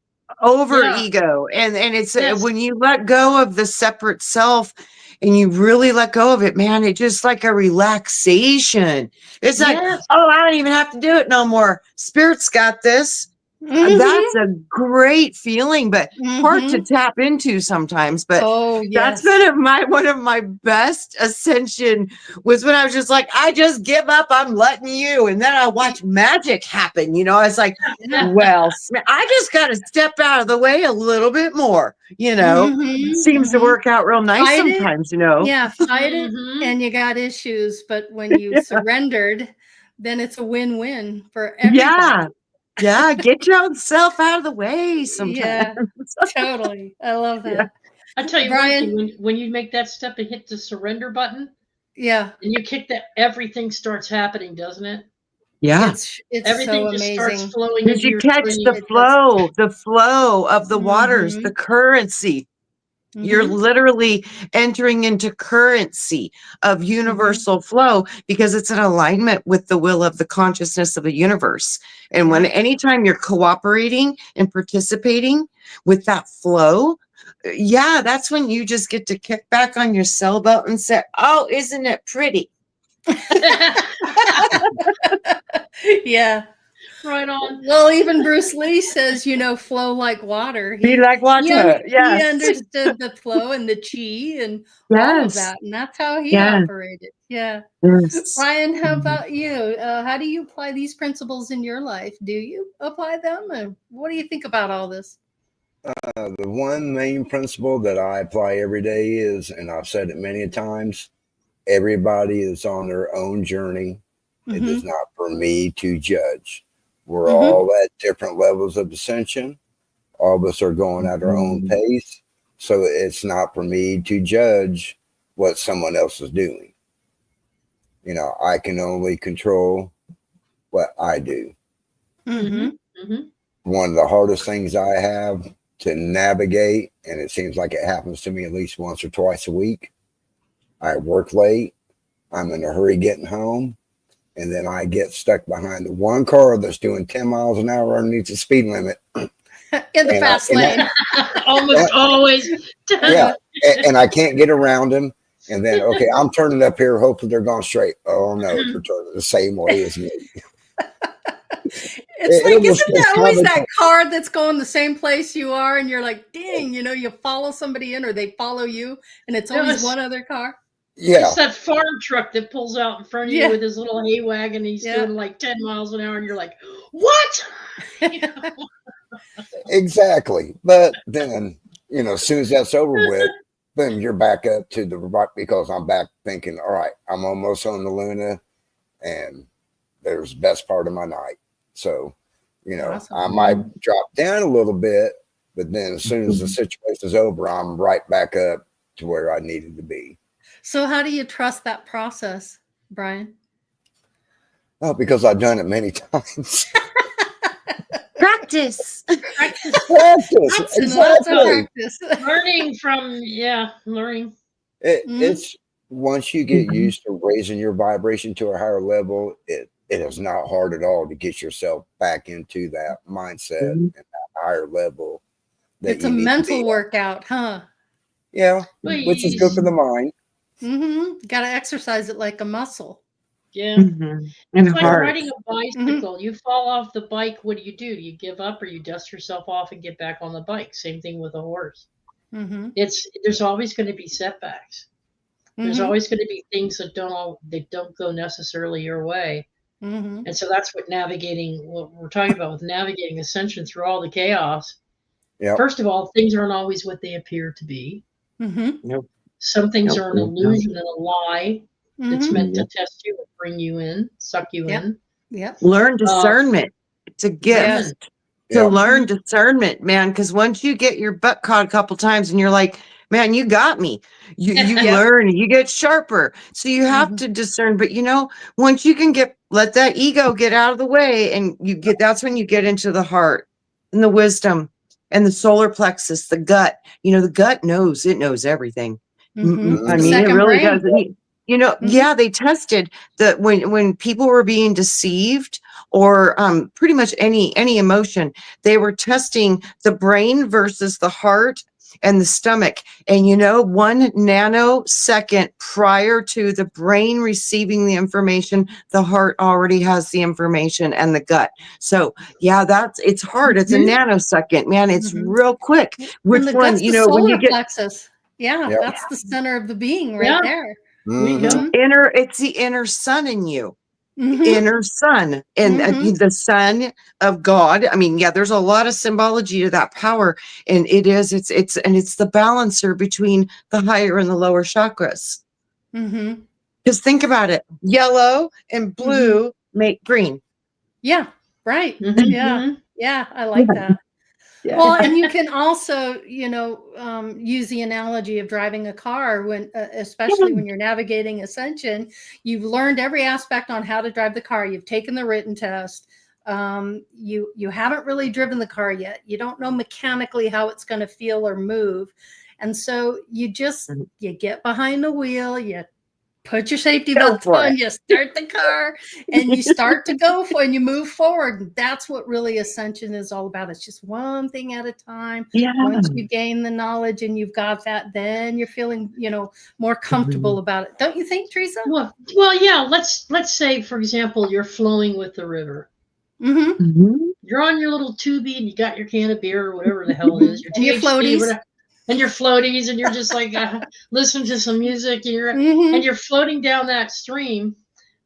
over Yeah. ego, and it's Yes. when you let go of the separate self and you really let go of it, man, it's just like a relaxation. It's like, Yes. oh, I don't even have to do it no more. Spirit's got this. Mhm. That's a great feeling, but hard to Mhm. tap into sometimes. But Oh, that's yes. been one of my best ascension was when I was just like, I just give up. I'm letting you. And then I watch magic happen. I was like, Yeah. well, I just got to step out of the way a little bit more. Mhm. Seems to Mhm. work out real nice Fight it. sometimes. Yeah, fight it, Mhm. and you got issues. But when you surrendered, then it's a win-win for Yeah. everybody. Yeah. Get your own self out of the way sometimes. Yeah, totally. I love Yeah. that. I tell you one Brian, thing: when you make that step and hit the surrender button, yeah, and you kick that, everything starts happening, doesn't it? Yeah. it's so Everything just starts amazing. flowing Did into you your catch tree. the It does. flow of the waters, the Mhm. currency? You're Mhm. literally entering into currency of Mhm. universal flow because it's in alignment with the will of the consciousness of the universe. And when Yeah. anytime you're cooperating and participating with that flow, yeah, that's when you just get to kick back on your sailboat and say, oh, isn't it pretty? Yeah. Right on. Well, even Bruce Lee says, flow like water. Be like water. He Yes. understood the flow and the chi and all of Yes. that, and that's how he Yeah. operated. Yeah. Yes. Ryan, how Mhm. about you? How do you apply these principles in your life? Do you apply them? And what do you think about all this? The one main principle that I apply every day is, and I've said it many times, everybody is on their own journey. It is Mm-hmm. not for me to judge. We're Mm-hmm. all at different levels of ascension. All of us are going at our own pace. So it's not for me to judge what someone else is doing. I can only control what I do. Mm-hmm. Mhm. One of the hardest things I have to navigate, and it seems like it happens to me at least once or twice a week. I work late. I'm in a hurry getting home. and then I get stuck behind the one car that's doing 10 miles an hour underneath the speed limit. In the fast lane. Almost always. Yeah, and I can't get around them. And then, okay, I'm turning up here, hoping they're going straight. Oh no, they're turning the same way as me. It's like, was isn't there just always common- that car that's going the same place you are, and you're like, dang, you know, you follow somebody in or they follow you, and it's always Yes. one other car. Yeah, It's that farm truck that pulls out in front of Yeah. you with his little hay wagon. He's Yeah. doing like 10 miles an hour, and you're like, what? You know? exactly. But then, you know, as soon as that's over with, then you're back up to the right, because I'm back thinking, all right, I'm almost on the Luna, and there's the best part of my night. So, you know, Awesome. I might drop down a little bit, but then as soon as the situation's over, I'm right back up to where I needed to be. So how do you trust that process, Brian? Oh, because I've done it many times. Practice. Practice. Practice. Lots and lots of Exactly. practice. Learning from, learning. It's once you get used to raising your vibration to a higher level, it is not hard at all to get yourself back into that mindset and that higher level. It's a mental workout, huh? Yeah, which is good for the mind. Got to exercise it like a muscle. Yeah. And It's like hard. riding a bicycle. You fall off the bike. What do? You give up, or you dust yourself off and get back on the bike. Same thing with a horse. There's always going to be setbacks. There's always going to be things that don't go necessarily your way. And so that's what we're talking about with navigating ascension through all the chaos. Yep. First of all, things aren't always what they appear to be. Nope. Some things Nope. are an illusion and a lie that's meant to test you and bring you in, suck you in. Yep. Learn discernment. It's a gift to learn discernment, man. Because once you get your butt caught a couple times and you're like, man, you got me. You learn, you get sharper. So you have to discern. But you know, once you can let that ego get out of the way, and that's when you get into the heart and the wisdom and the solar plexus, the gut. You know, the gut knows everything. I mean, it really does. You know, they tested that when people were being deceived, or pretty much any emotion, they were testing the brain versus the heart and the stomach. And you know, 1 nanosecond prior to the brain receiving the information, the heart already has the information, and the gut. So it's hard. It's a nanosecond, man. It's real quick. Which one, you know, when you get plexus. That's the center of the being right there. It's the inner sun in you. Inner sun, and the son of God. I mean, there's a lot of symbology to that power, and it's the balancer between the higher and the lower chakras. Because think about it, yellow and blue make green. Yeah, right. Yeah, I like that. Well, and you can also, you know, use the analogy of driving a car when, especially when you're navigating ascension. You've learned every aspect on how to drive the car. You've taken the written test. You haven't really driven the car yet. You don't know mechanically how it's going to feel or move, and so you get behind the wheel. You put your safety belts on, you start the car, and you start to go and you move forward. That's what really ascension is all about. It's just one thing at a time. Once you gain the knowledge and you've got that, then you're feeling, you know, more comfortable about it. Don't you think, Teresa? Well, yeah. Let's say, for example, you're flowing with the river. You're on your little tubey and you got your can of beer or whatever the hell it is. Your floaties. Whatever. And your floaties, and you're just like listening to some music, and you're floating down that stream,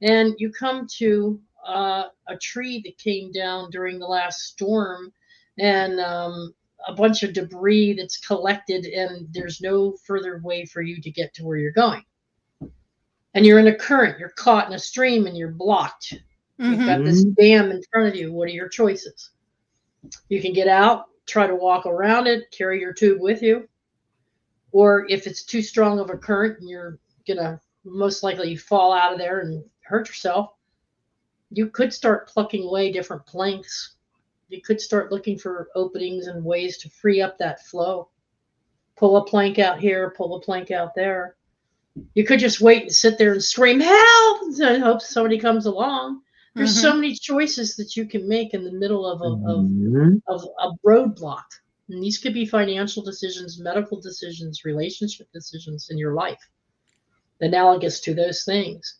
and you come to a tree that came down during the last storm, and a bunch of debris that's collected, and there's no further way for you to get to where you're going. And you're in a current, you're caught in a stream, and you're blocked. You've got this dam in front of you. What are your choices? You can get out, try to walk around it, carry your tube with you. Or if it's too strong of a current, you're gonna most likely fall out of there and hurt yourself. You could start plucking away different planks. You could start looking for openings and ways to free up that flow. Pull a plank out here, pull a plank out there. You could just wait and sit there and scream help and hope somebody comes along. There's so many choices that you can make in the middle of a roadblock. And these could be financial decisions, medical decisions, relationship decisions in your life, analogous to those things.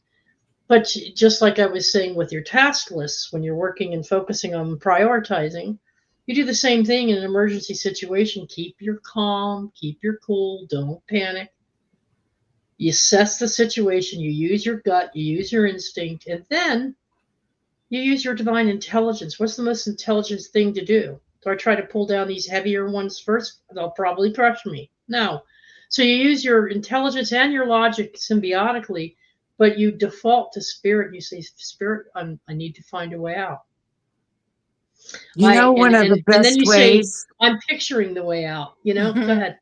But just like I was saying with your task lists, when you're working and focusing on prioritizing, you do the same thing in an emergency situation. Keep your calm, keep your cool, don't panic. You assess the situation, you use your gut, you use your instinct, and then you use your divine intelligence. What's the most intelligent thing to do? Do I try to pull down these heavier ones first? They'll probably crush me. No. So you use your intelligence and your logic symbiotically, but you default to spirit. You say, Spirit, I need to find a way out. You know, one of the and then best you ways. say, I'm picturing the way out. You know, go ahead.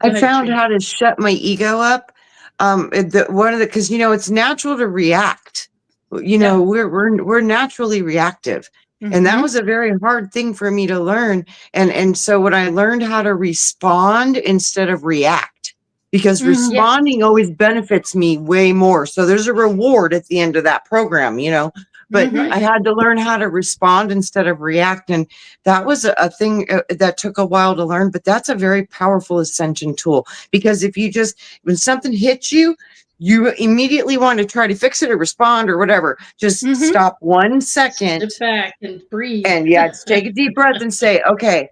I found how to shut my ego up. Because you know, it's natural to react. You know, we're naturally reactive. And that was a very hard thing for me to learn. And so when I learned how to respond instead of react, because responding always benefits me way more. So there's a reward at the end of that program, you know. But I had to learn how to respond instead of react. And that was a thing that took a while to learn. But that's a very powerful ascension tool, because if you just, when something hits you, you immediately want to try to fix it or respond or whatever. Just stop 1 second. Sit back and breathe. And just take a deep breath and say, okay,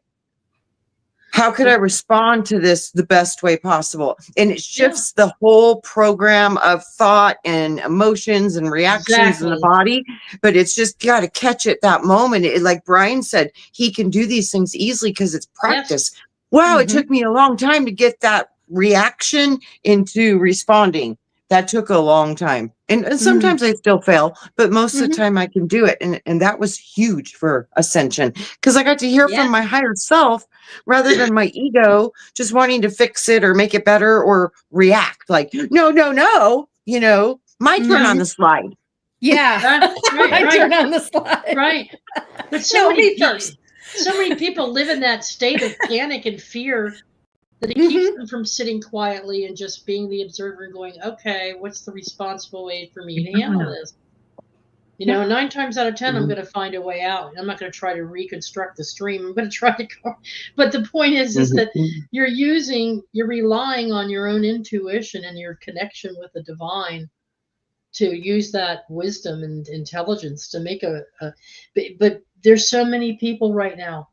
how could I respond to this the best way possible? And it shifts the whole program of thought and emotions and reactions in the body. But it's just got to catch it that moment. Like Brian said, he can do these things easily because it's practice. Wow, it took me a long time to get that reaction into responding. That took a long time. And sometimes I still fail, but most of the time I can do it. And that was huge for Ascension, because I got to hear from my higher self rather than my ego just wanting to fix it or make it better or react like, no, you know, my turn on the slide. Yeah. My turn on the slide. Right. But so many people live in that state of panic and fear that it keeps them from sitting quietly and just being the observer and going, okay, what's the responsible way for me to handle this? You know, 9 times out of 10, I'm going to find a way out. I'm not going to try to reconstruct the stream. I'm going to try to go. But the point is that you're relying on your own intuition and your connection with the divine to use that wisdom and intelligence to make but there's so many people right now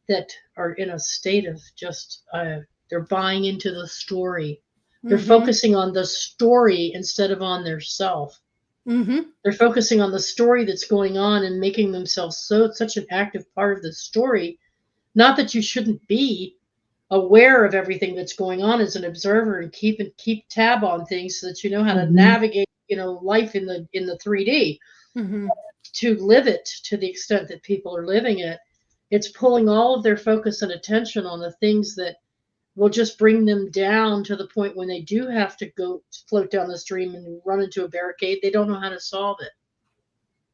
that are in a state of just, they're buying into the story. They're focusing on the story instead of on their self. They're focusing on the story that's going on and making themselves such an active part of the story. Not that you shouldn't be aware of everything that's going on as an observer and keep tab on things so that you know how to navigate, you know, life in the 3D. To live it to the extent that people are living it. It's pulling all of their focus and attention on the things that will just bring them down to the point when they do have to go float down the stream and run into a barricade. They don't know how to solve it.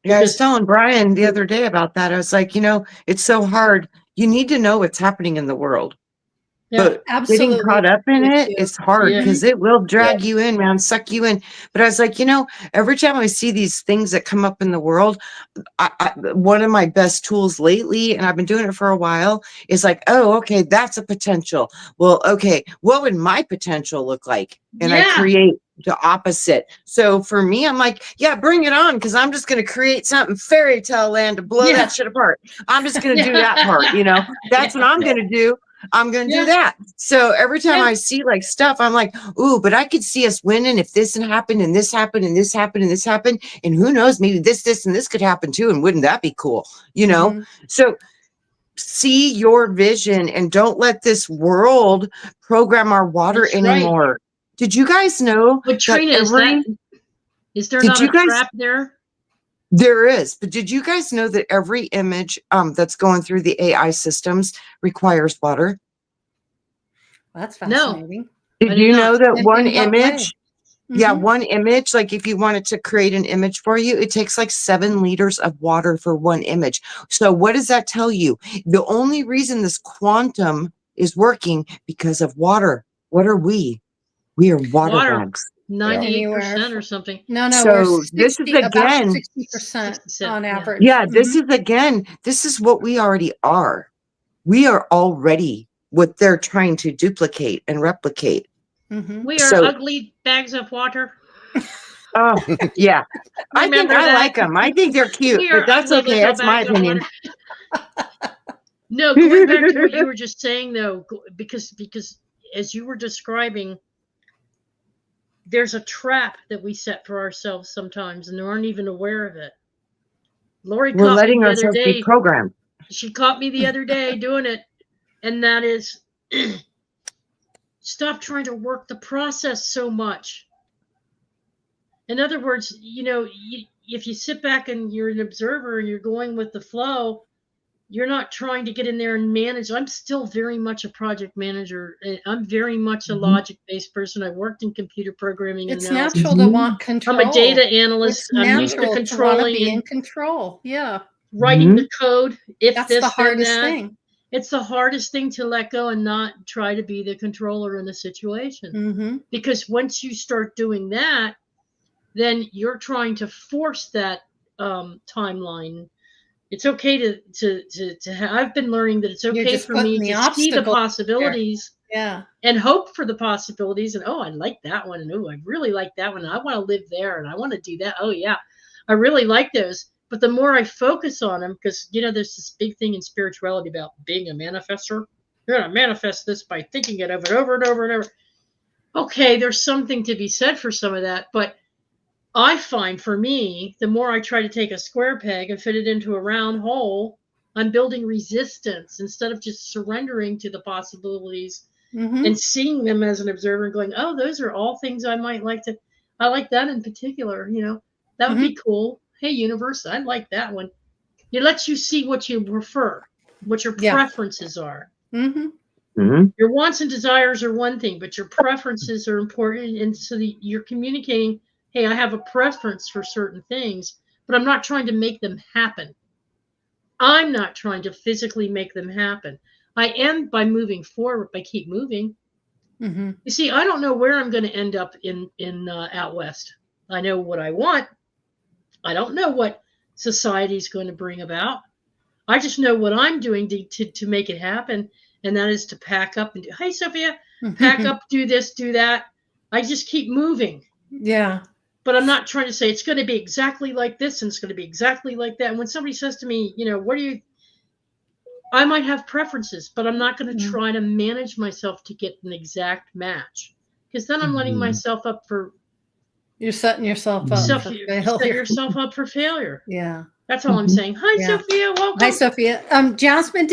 Yeah, I was telling Brian the other day about that. I was like, you know, it's so hard. You need to know what's happening in the world. But getting caught up in it is hard because it will drag you in, man, suck you in. But I was like, you know, every time I see these things that come up in the world, one of my best tools lately, and I've been doing it for a while, is like, oh, okay, that's a potential. Well, okay, what would my potential look like? And I create the opposite. So for me, I'm like, yeah, bring it on, because I'm just going to create something fairy tale land to blow that shit apart. I'm just going to do that part, you know, that's what I'm going to do. I'm going to do that. So every time I see like stuff, I'm like, ooh, but I could see us winning if this happened and this happened and this happened and this happened. And who knows, maybe this and this could happen too. And wouldn't that be cool? You know? So see your vision and don't let this world program our water anymore. Did you guys know? But Trina, is there not a trap there? There is, but did you guys know that every image that's going through the AI systems requires water? Well, that's fascinating. No. Did you know that one image, one image, like if you wanted to create an image for you, it takes like 7 liters of water for one image. So what does that tell you? The only reason this quantum is working because of water. What are we? We are water Water. bags. 98% or something. No, So we're 60, this is about again- 60% 67, on yeah. average. Yeah, this is again, this is what we already are. We are already what they're trying to duplicate and replicate. Mhm. We are So- ugly bags of water. Oh, yeah. I think Remember I that? like them. I think they're cute, We are but that's ugly okay. little That's my bags of opinion. water. No, going back to what you were just saying though, because as you were describing, there's a trap that we set for ourselves sometimes and aren't even aware of it. Laurie We're caught me letting the other ourselves be day. programmed. She caught me the other day doing it, and that is stop trying to work the process so much. In other words, if you sit back and you're an observer and you're going with the flow, you're not trying to get in there and manage. I'm still very much a project manager. I'm very much a logic-based person. I worked in computer programming and It's analysis. natural to want control. I'm a data analyst. It's I'm used to natural to want to controlling be in and control. Yeah, writing the code. If that's this, the hardest then that. thing. It's the hardest thing to let go and not try to be the controller in the situation. Mm-hmm. Because once you start doing that, then you're trying to force that timeline. It's okay to I've been learning that it's You're okay just for me putting the to see the obstacle possibilities Yeah. and hope for the possibilities. And I like that one. And I really like that one. I want to live there and I want to do that. Oh yeah, I really like those. But the more I focus on them, because there's this big thing in spirituality about being a manifester. You're gonna manifest this by thinking it over and over and over and over. Okay, there's something to be said for some of that, but I find for me, the more I try to take a square peg and fit it into a round hole, I'm building resistance instead of just surrendering to the possibilities and seeing them as an observer and going, oh, those are all things I might like to. I like that in particular, that would be cool. Hey, universe, I like that one. It lets you see what you prefer, what your preferences are. Your wants and desires are one thing, but your preferences are important. And so you're communicating, hey, I have a preference for certain things, but I'm not trying to make them happen. I'm not trying to physically make them happen. I am by moving forward, by keep moving. You see, I don't know where I'm going to end up in out west. I know what I want. I don't know what society's going to bring about. I just know what I'm doing to make it happen, and that is to pack up and do. Hey, Sophia, pack up, do this, do that. I just keep moving. Yeah. But I'm not trying to say it's going to be exactly like this and it's going to be exactly like that. And when somebody says to me, what do you? I might have preferences, but I'm not going to try to manage myself to get an exact match, because then I'm letting myself up for. You're setting yourself up for failure. Set yourself up for failure. Yeah. That's all I'm saying. Hi, Sophia. Welcome. Hi, Sophia. Jasmine,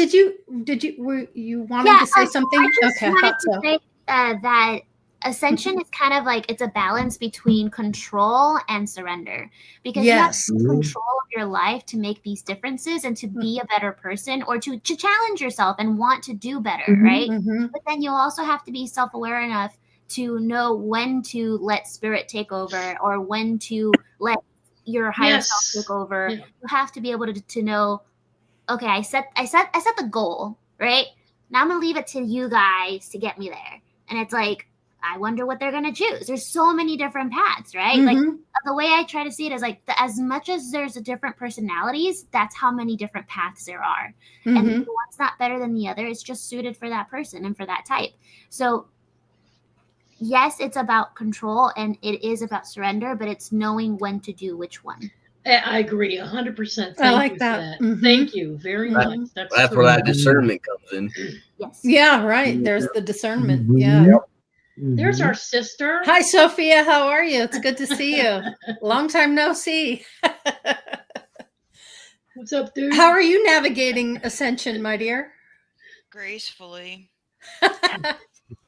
were you wanting to say something? I just I wanted thought to so. say that Ascension is kind of like, it's a balance between control and surrender, because you have control of your life to make these differences and to be a better person, or to challenge yourself and want to do better, right? But then you also have to be self-aware enough to know when to let spirit take over, or when to let your higher self take over. You have to be able to know, okay, I set the goal, right? Now I'm gonna leave it to you guys to get me there. And it's like, I wonder what they're gonna choose. There's so many different paths, right? Like, the way I try to see it is like, as much as there's a different personalities, that's how many different paths there are. And one's not better than the other. It's just suited for that person and for that type. So yes, it's about control and it is about surrender, but it's knowing when to do which one. I agree 100%. I like that. Thank you very much. That's where that discernment comes in. Yes. Yeah, right. There's the discernment. Yeah. There's our sister. Hi, Sophia. How are you? It's good to see you. Long time no see. What's up, dude? How are you navigating Ascension, my dear? Gracefully.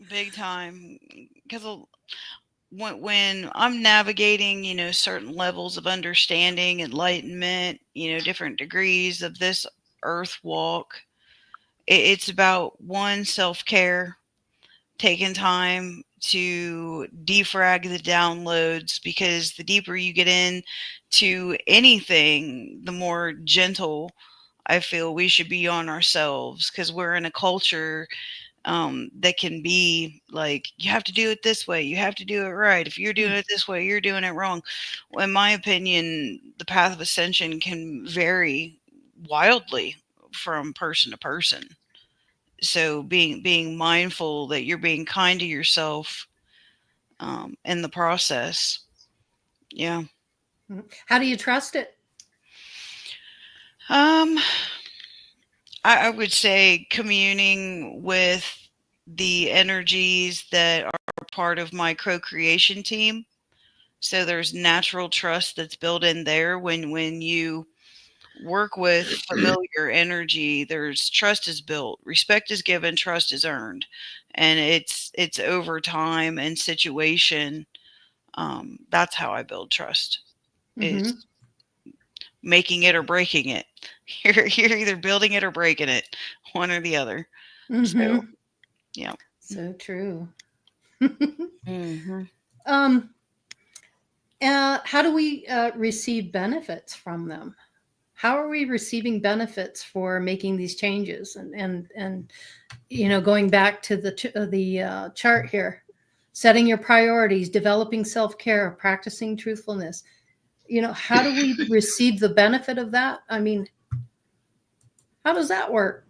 Big time. Because when I'm navigating, certain levels of understanding, enlightenment, different degrees of this earth walk, it's about self-care, taking time to defrag the downloads, because the deeper you get into anything, the more gentle I feel we should be on ourselves, because we're in a culture that can be like, you have to do it this way, you have to do it right. If you're doing it this way, you're doing it wrong. Well, in my opinion, the path of ascension can vary wildly from person to person. So being mindful that you're being kind to yourself in the process. Yeah. How do you trust it? I would say communing with the energies that are part of my co-creation team. So there's natural trust that's built in there. When you work with familiar energy, there's trust is built, respect is given, trust is earned, and it's over time and situation. That's how I build trust. Is making it or breaking it. You're either building it or breaking it, one or the other. So, yeah. So true. Mm-hmm. How do we receive benefits from them? How are we receiving benefits for making these changes? And going back to the chart here, setting your priorities, developing self-care, practicing truthfulness. How do we receive the benefit of that? I mean, how does that work?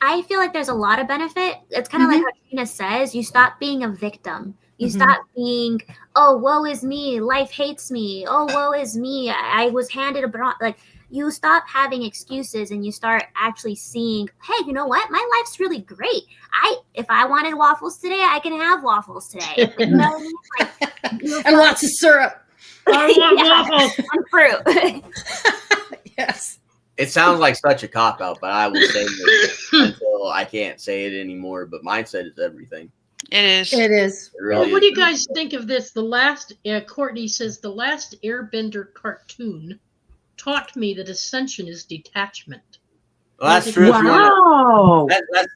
I feel like there's a lot of benefit. It's kind of like what Trina says. You stop being a victim. You stop being, oh, woe is me. Life hates me. Oh, woe is me. I was handed a like. You stop having excuses and you start actually seeing, hey, you know what? My life's really great. If I wanted waffles today, I can have waffles today. You know what I mean? And lots of syrup. I want waffles And fruit. Yes. It sounds like such a cop-out, but I will say it until I can't say it anymore. But mindset is everything. It is. It is. It really Well, what do you is. guys think of this? The last, Courtney says, the last Airbender cartoon taught me that ascension is detachment. Well, that's true. Wow.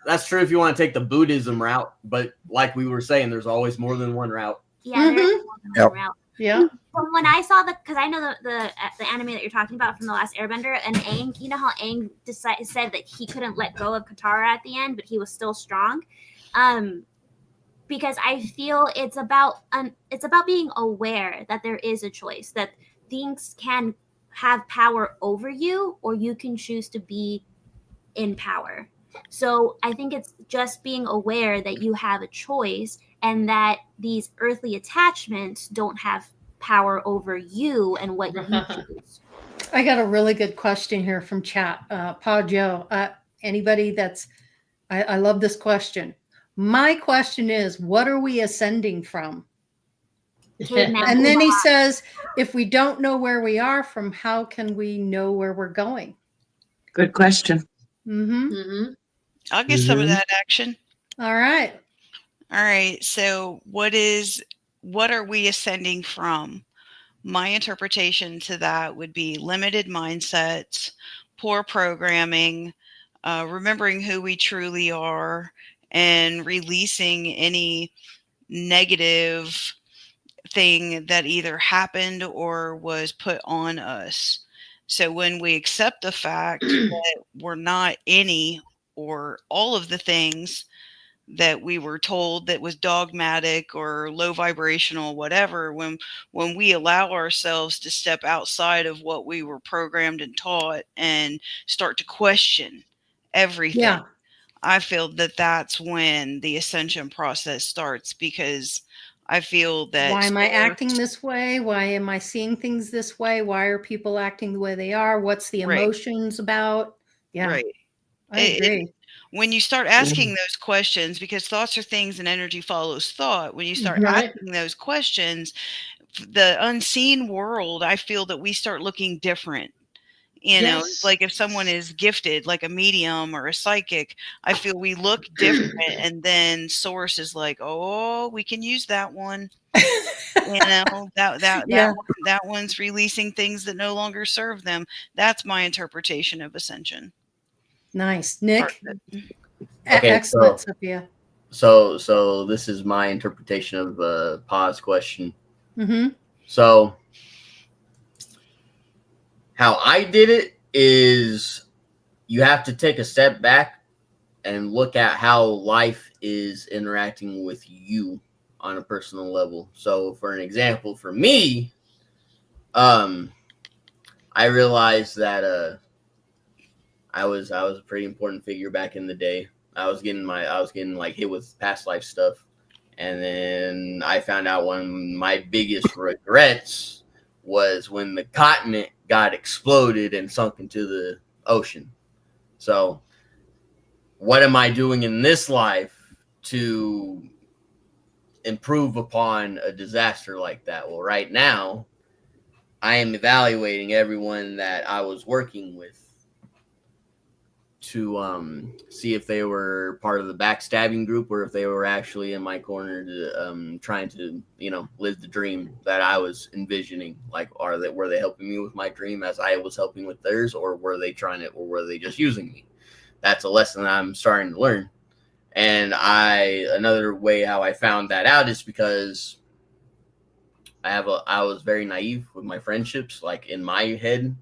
That's true if you want to take the Buddhism route. But like we were saying, there's always more than one route. Yeah. There's more than one route. Yeah. When I saw because I know the anime that you're talking about from the last Airbender, and Aang, you know how Aang said that he couldn't let go of Katara at the end, but he was still strong. Because I feel it's about being aware that there is a choice, that things can have power over you, or you can choose to be in power. So I think it's just being aware that you have a choice, and that these earthly attachments don't have power over you and what you choose. I got a really good question here from chat. Pa Joe, anybody I love this question. My question is, what are we ascending from? And then he says, if we don't know where we are from, how can we know where we're going? Good question. I'll get some of that action. All right. All right. So what are we ascending from? My interpretation to that would be limited mindsets, poor programming, remembering who we truly are, and releasing any negative thing that either happened or was put on us. So when we accept the fact that we're not any or all of the things that we were told that was dogmatic or low vibrational, whatever, when we allow ourselves to step outside of what we were programmed and taught and start to question everything, I feel that that's when the ascension process starts, because I feel that why am I acting this way? Why am I seeing things this way? Why are people acting the way they are? What's the emotions about? Yeah, right. I agree. When you start asking those questions, because thoughts are things and energy follows thought, when you start asking those questions, the unseen world, I feel that we start looking different. You know, like if someone is gifted, like a medium or a psychic, I feel we look different, and then source is like, oh, we can use that one. You know, that one's releasing things that no longer serve them. That's my interpretation of ascension. Nice. Nick? Okay, excellent, Sophia. So this is my interpretation of Pa's question. So how I did it is, you have to take a step back look at how life is interacting with you on a personal level. So for an example, for me, I realized that I was a pretty important figure back in the day. I was getting like hit with past life stuff. And then I found out one of my biggest regrets was when the continent got exploded and sunk into the ocean. So what am I doing in this life to improve upon a disaster like that? Well, right now, I am evaluating everyone that I was working with to see if they were part of the backstabbing group or if they were actually in my corner to trying to, live the dream that I was envisioning. Like, were they helping me with my dream as I was helping with theirs, or were they just using me? That's a lesson I'm starting to learn. And another way how I found that out is because I was very naive with my friendships. Like, in my head,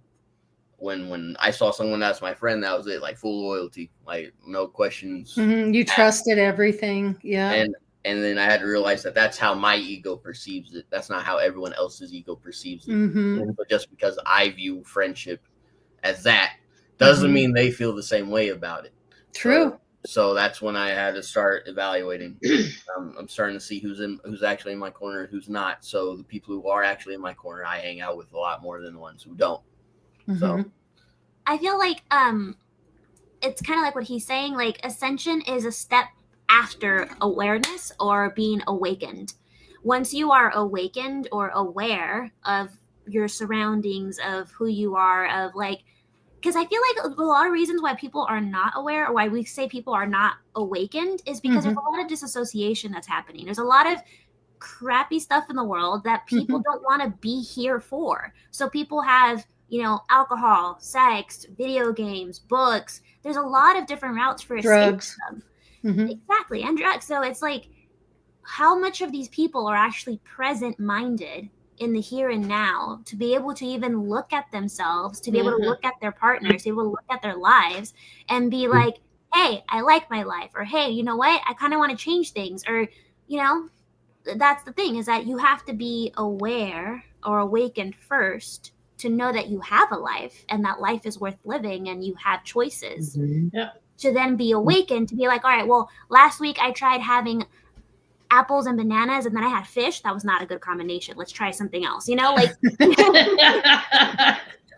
when I saw someone that's my friend, that was it, like full loyalty, like no questions. You trusted everything. Yeah. And then I had to realize that that's how my ego perceives it. That's not how everyone else's ego perceives it. But just because I view friendship as that doesn't mean they feel the same way about it. True. So that's when I had to start evaluating. I'm starting to see who's actually in my corner and who's not. So the people who are actually in my corner, I hang out with a lot more than the ones who don't. So I feel like it's kind of like what he's saying. Like, ascension is a step after awareness or being awakened. Once you are awakened or aware of your surroundings, of who you are, of like, because I feel like a lot of reasons why people are not aware, or why we say people are not awakened, is because there's a lot of disassociation that's happening. There's a lot of crappy stuff in the world that people don't want to be here for. So people have, alcohol, sex, video games, books. There's a lot of different routes for drugs. Exactly, and drugs. So it's like, how much of these people are actually present-minded in the here and now to be able to even look at themselves, to be able to look at their partners, to be able to look at their lives and be like, hey, I like my life, or hey, you know what? I kind of want to change things, or, that's the thing, is that you have to be aware or awakened first to know that you have a life and that life is worth living and you have choices. To then be awakened, to be like, all right, well, last week I tried having apples and bananas and then I had fish. That was not a good combination. Let's try something else, like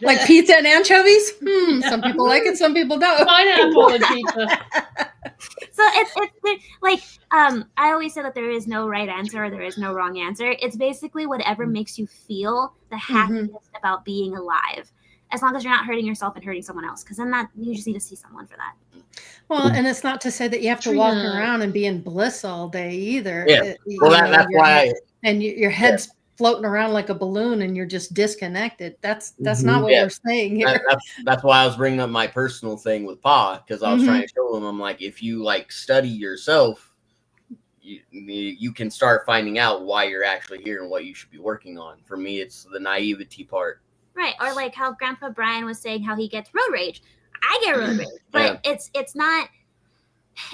like pizza and anchovies. Some people like it, some people don't. Pineapple and pizza. So it's like, I always say that there is no right answer or there is no wrong answer. It's basically whatever makes you feel the happiest about being alive, as long as you're not hurting yourself and hurting someone else, because then that you just need to see someone for that. Well, and it's not to say that you have to walk around and be in bliss all day either. Yeah. That's why. And your head's floating around like a balloon and you're just disconnected. That's not what we're saying here. That's why I was bringing up my personal thing with Pa, because I was trying to show him, I'm like, if you like study yourself, you can start finding out why you're actually here and what you should be working on. For me, it's the naivety part. Right. Or like how Grandpa Brian was saying how he gets road rage. I get road rage, but it's not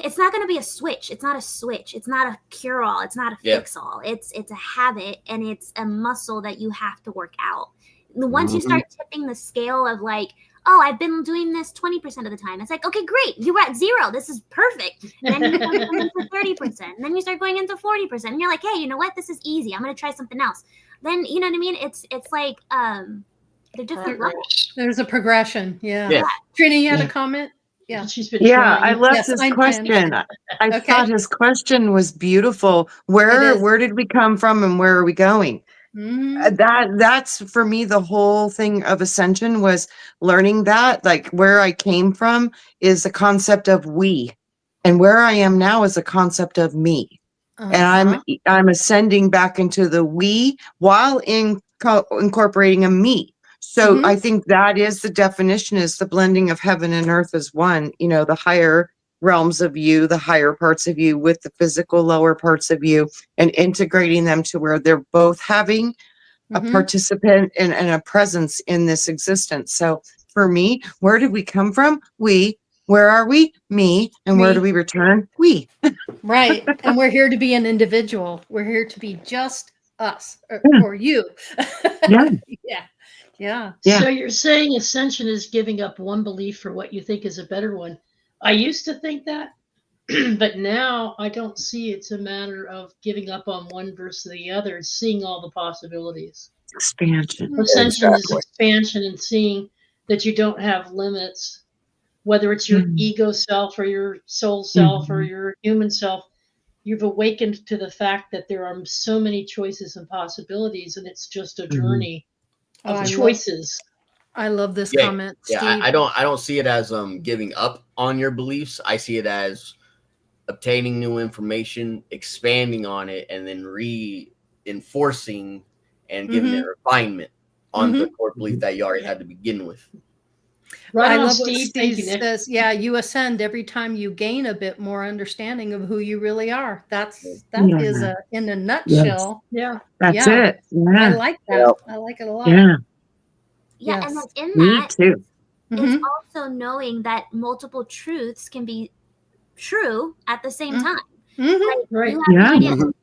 going to be a switch. It's not a switch. It's not a cure-all. It's not a fix-all. It's a habit, and it's a muscle that you have to work out. Once you start tipping the scale of like, oh, I've been doing this 20% of the time. It's like, okay, great. You were at 0. This is perfect. And then you start going into 30%. And then you start going into 40%. And you're like, hey, you know what? This is easy. I'm going to try something else. Then, you know what I mean? It's like, they're different levels. There's a progression. Yeah. Trina, you had a comment? Yeah. I love his question. I thought his question was beautiful. Where did we come from and where are we going? That's for me, the whole thing of ascension was learning that, like, where I came from is a concept of we, and where I am now is a concept of me. And I'm ascending back into the we while incorporating a me. So I think that is the definition, is the blending of heaven and earth as one, the higher realms of you, the higher parts of you with the physical lower parts of you, and integrating them to where they're both having a participant and a presence in this existence. So for me, where did we come from? We Where are we? Me. And where Me. do we return? We. Right. And we're here to be an individual. We're here to be just us or you. Yeah. Yeah. Yeah. Yeah. So you're saying ascension is giving up one belief for what you think is a better one. I used to think that, but now I don't see it's a matter of giving up on one versus the other. It's seeing all the possibilities. Expansion. Ascension is Exactly. expansion and seeing that you don't have limits, whether it's your Mhm. ego self or your soul self or Mhm. your human self. You've awakened to the fact that there are so many choices and possibilities, and it's just a Mhm. journey Oh, of I choices. love this Yeah, comment, yeah. Steve. I don't see it as giving up on your beliefs. I see it as obtaining new information, expanding on it, and then reinforcing and giving it refinement on the core belief that you already had to begin with. Right I on, love what Steve. Thank Steve you, Nick. says. Yeah, you ascend every time you gain a bit more understanding of who you really are. That Yeah. is in a nutshell. Yeah. That's Yeah. it. I Yeah. like that. Yep. I like it a lot. Yeah. Yeah, and Yes. then in Me that, too. it's also knowing that multiple truths can be true at the same time. Like, Right. you have Yeah. no idea. Mhm.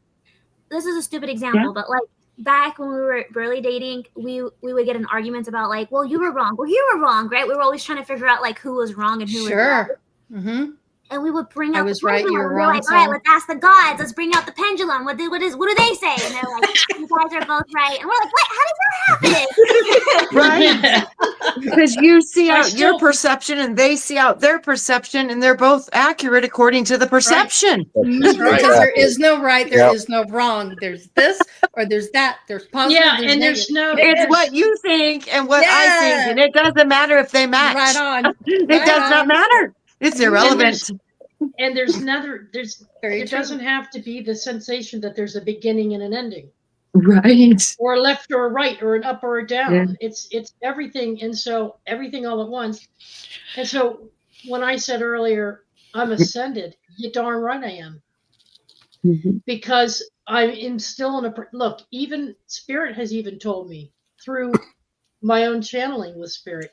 This is a stupid example, but like back when we were barely dating, we would get in arguments about like, well, you were wrong, well, you were wrong, right? We were always trying to figure out like who was wrong and who was right. Sure. Mm-hmm. And we would bring I out the was right, you pendulum. were And we're wrong, like, all right, son. let's ask the gods. Let's bring out the pendulum. What do they say? And they're like, you guys are both right. And we're like, what? How does that happen? Right? Because you see I out your still- perception and they see out their perception, and they're both accurate according to the perception. Because right. there is no right, there Yep. is no wrong. There's this or there's that. There's positive. Yeah, there's and there's negative. no. It's what you think and what I think, Yeah. and it doesn't matter if they match. Right on. It Right does not on. matter. It's irrelevant. And there's another. Very It true. doesn't have to be the sensation that there's a beginning and an ending, Right. or a left or a right, or an up or a down. Yeah. It's everything, and so everything all at once. And so when I said earlier, I'm ascended, you darn right I am. Mhm. Because I'm still in a look. Even Spirit has even told me through my own channeling with Spirit,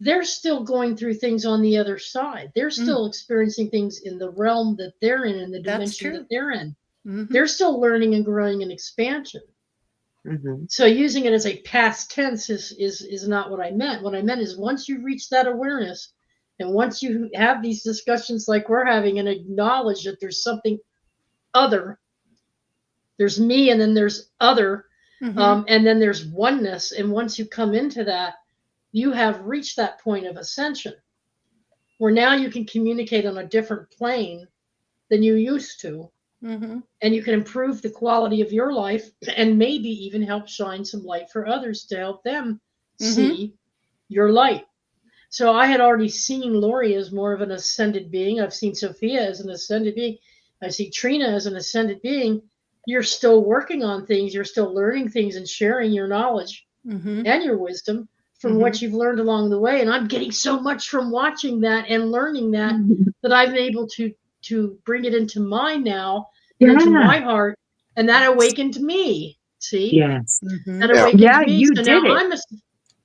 they're still going through things on the other side. They're still experiencing things in the realm that they're in the That's dimension true. that they're in. Mhm. They're still learning and growing and expansion. Mhm. So using it as a past tense is not what I meant. What I meant is once you reach that awareness, and once you have these discussions like we're having and acknowledge that there's something other, there's me and then there's other, and then there's oneness. And once you come into that, you have reached that point of ascension where now you can communicate on a different plane than you used to. Mhm. And you can improve the quality of your life and maybe even help shine some light for others to help them see your light. So I had already seen Laurie as more of an ascended being. I've seen Sophia as an ascended being. I see Trina as an ascended being. You're still working on things. You're still learning things and sharing your knowledge and your wisdom from what you've learned along the way. And I'm getting so much from watching that and learning that that I've been able to bring it into mine now, into my heart, and that awakened me. See? Yes. That awakened Yeah, me. you So did now it. I'm a,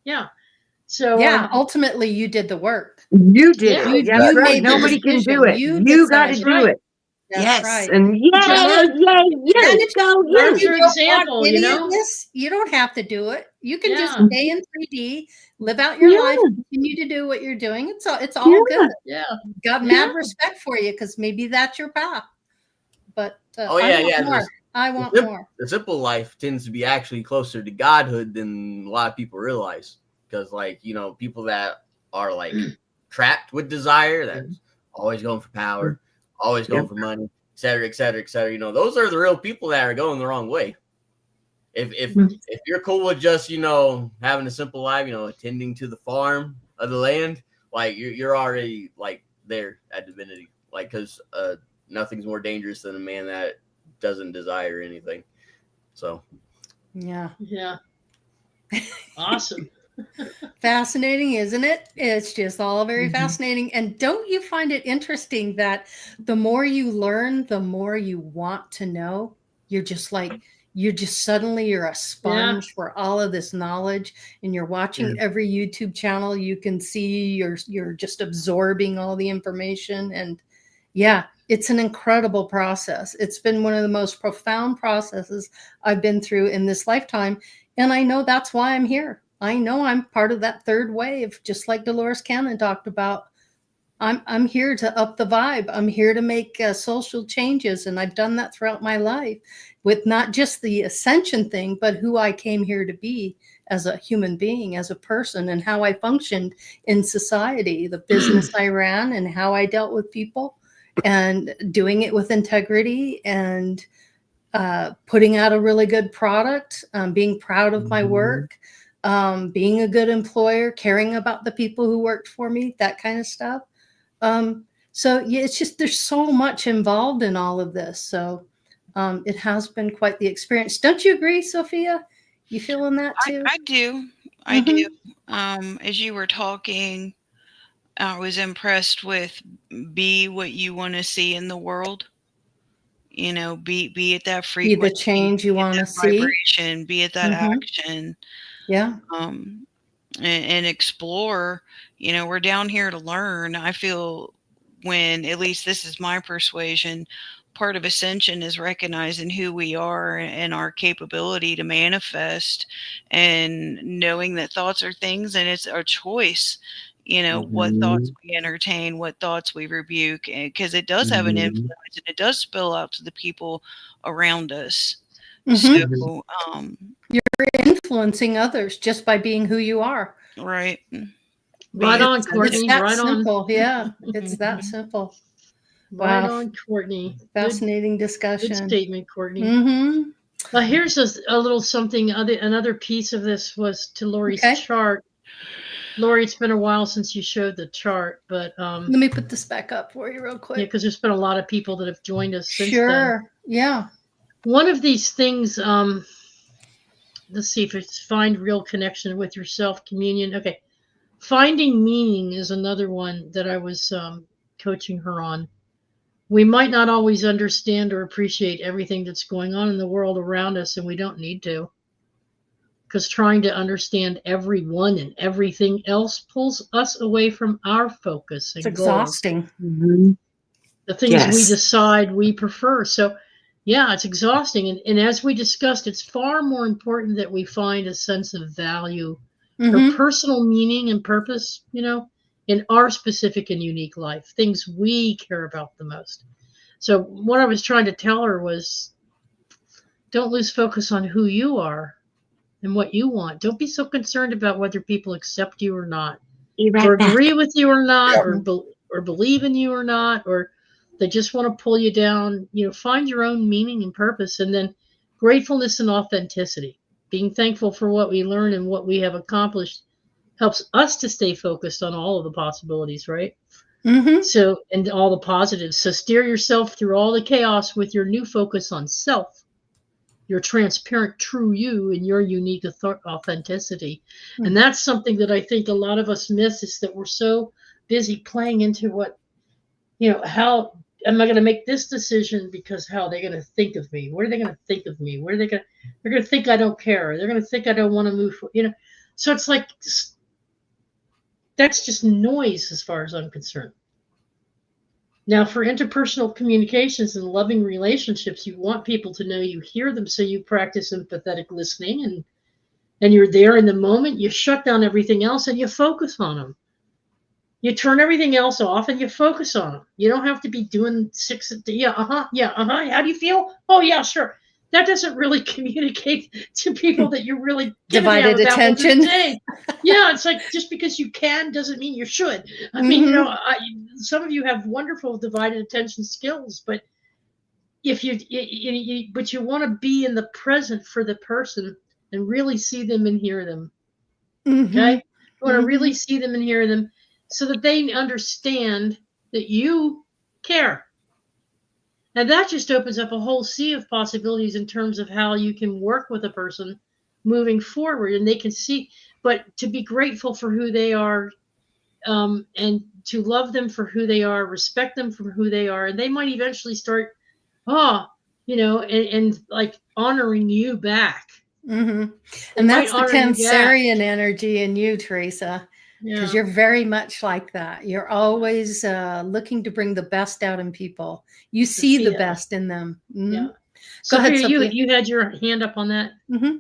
yeah. So Yeah, ultimately you did the work. You did Yeah. it. You That's right. made the Nobody can decision. do it. You You got to decided. do it. That's Yes. right. And yay, Just learn- yay, go learn you. through don't want example, any you of know? this, you don't have to do it. You can just Yeah. stay in 3D, live out your Yeah. life, continue to do what you're doing. It's all Yeah. good. Yeah. Got mad respect for you because maybe that's your path. But Oh, yeah, I want yeah, more. I want more. The simple life tends to be actually closer to godhood than a lot of people realize. Because, like, you know, people that are like trapped with desire, that's always going for power, always going for money, et cetera, et cetera, et cetera. You know, those are the real people that are going the wrong way. If you're cool with just, you know, having a simple life, you know, attending to the farm of the land, like you're already like there at divinity. Like, because nothing's more dangerous than a man that doesn't desire anything. So Yeah. Yeah. Awesome. Fascinating, isn't it? It's just all very fascinating. And don't you find it interesting that the more you learn, the more you want to know? You're just like, you're just suddenly you're a sponge for all of this knowledge, and you're watching every YouTube channel you can see. You're just absorbing all the information, and yeah, it's an incredible process. It's been one of the most profound processes I've been through in this lifetime, and I know that's why I'm here. I know I'm part of that third wave, just like Dolores Cannon talked about. I'm here to up the vibe. I'm here to make social changes, and I've done that throughout my life with not just the ascension thing, but who I came here to be as a human being, as a person, and how I functioned in society, the business I ran, and how I dealt with people, and doing it with integrity, and putting out a really good product, being proud of my work, being a good employer, caring about the people who worked for me, that kind of stuff. So yeah, it's just, there's so much involved in all of this. So it has been quite the experience. Don't you agree, Sophia? You feeling that too? I do. I do. As you were talking, I was impressed with be what you want to see in the world. You know, be at that frequency, be the change you want to see, vibration, be at that action. Yeah. And explore. You know, we're down here to learn. I feel when, at least this is my persuasion, part of ascension is recognizing who we are and our capability to manifest, and knowing that thoughts are things and it's our choice. You know, what thoughts we entertain, what thoughts we rebuke, because it does have an influence, and it does spill out to the people around us. So you're influencing others just by being who you are. Right. Right on, Courtney. It's that right simple. on. Yeah, it's that simple. Right on, Courtney. Fascinating discussion. Good statement, Courtney. Here's a little something. Another piece of this was to Laurie's chart. Laurie, it's been a while since you showed the chart, but let me put this back up for you real quick. Yeah, because there's been a lot of people that have joined us since then. Yeah. One of these things, let's see if it's find real connection with yourself, communion. Okay. Finding meaning is another one that I was coaching her on. We might not always understand or appreciate everything that's going on in the world around us, and we don't need to. Because trying to understand everyone and everything else pulls us away from our focus. And it's exhausting. The things we decide we prefer. So, yeah, it's exhausting. And as we discussed, it's far more important that we find a sense of value or personal meaning and purpose, you know, in our specific and unique life, things we care about the most. So what I was trying to tell her was, don't lose focus on who you are and what you want. Don't be so concerned about whether people accept you or not, or agree with you or not, or believe in you or not, or they just want to pull you down. You know, find your own meaning and purpose, and then gratefulness and authenticity. Being thankful for what we learn and what we have accomplished helps us to stay focused on all of the possibilities, right? So, and all the positives. So steer yourself through all the chaos with your new focus on self, your transparent, true you, and your unique authenticity. And that's something that I think a lot of us miss, is that we're so busy playing into what, you know, how am I going to make this decision because how are they going to think of me? What are they going to think of me? What are they going to, they're going to think I don't care. They're going to think I don't want to move, you know? So it's like, that's just noise as far as I'm concerned. Now, for interpersonal communications and loving relationships, you want people to know you hear them, so you practice empathetic listening, and you're there in the moment. You shut down everything else and you focus on them. You turn everything else off and you focus on them. You don't have to be doing how do you feel? Oh, yeah, sure. That doesn't really communicate to people that you're really divided attention. Yeah, it's like, just because you can doesn't mean you should. I mean, you know, some of you have wonderful divided attention skills, but if you want to be in the present for the person and really see them and hear them. Okay, you want to really see them and hear them, so that they understand that you care. And that just opens up a whole sea of possibilities in terms of how you can work with a person moving forward, and they can see, but to be grateful for who they are, and to love them for who they are, respect them for who they are. And they might eventually start, and like honoring you back. Mm-hmm. They And might that's the honor you back. Cancerian energy in you, Teresa, because Yeah. you're very much like that. You're always looking to bring the best out in people. You see the Sophia. best in them. Mm-hmm. Yeah. Go ahead, Sophia, Sophia. you had your hand up on that. Mm-hmm.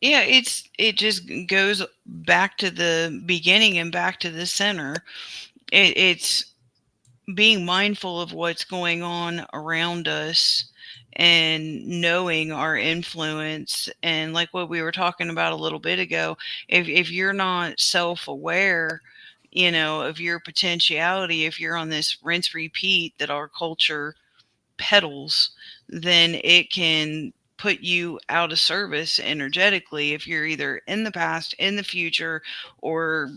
Yeah, it just goes back to the beginning and back to the center. It's being mindful of what's going on around us and knowing our influence. And like what we were talking about a little bit ago, if you're not self-aware, of your potentiality, if you're on this rinse repeat that our culture peddles, then it can put you out of service energetically if you're either in the past, in the future, or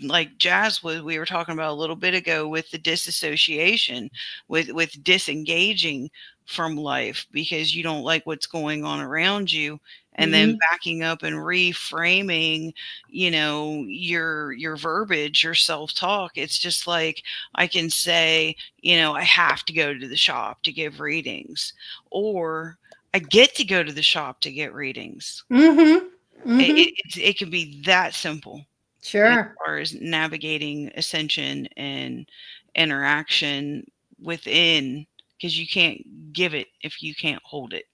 like Jazz we were talking about a little bit ago with the disassociation, with disengaging from life because you don't like what's going on around you, and then backing up and reframing, your verbiage, your self-talk. It's just like I can say, I have to go to the shop to give readings, or I get to go to the shop to get readings. Mm-hmm. Mm-hmm. It can be that simple. Sure. As far as navigating ascension and interaction within, because you can't give it if you can't hold it.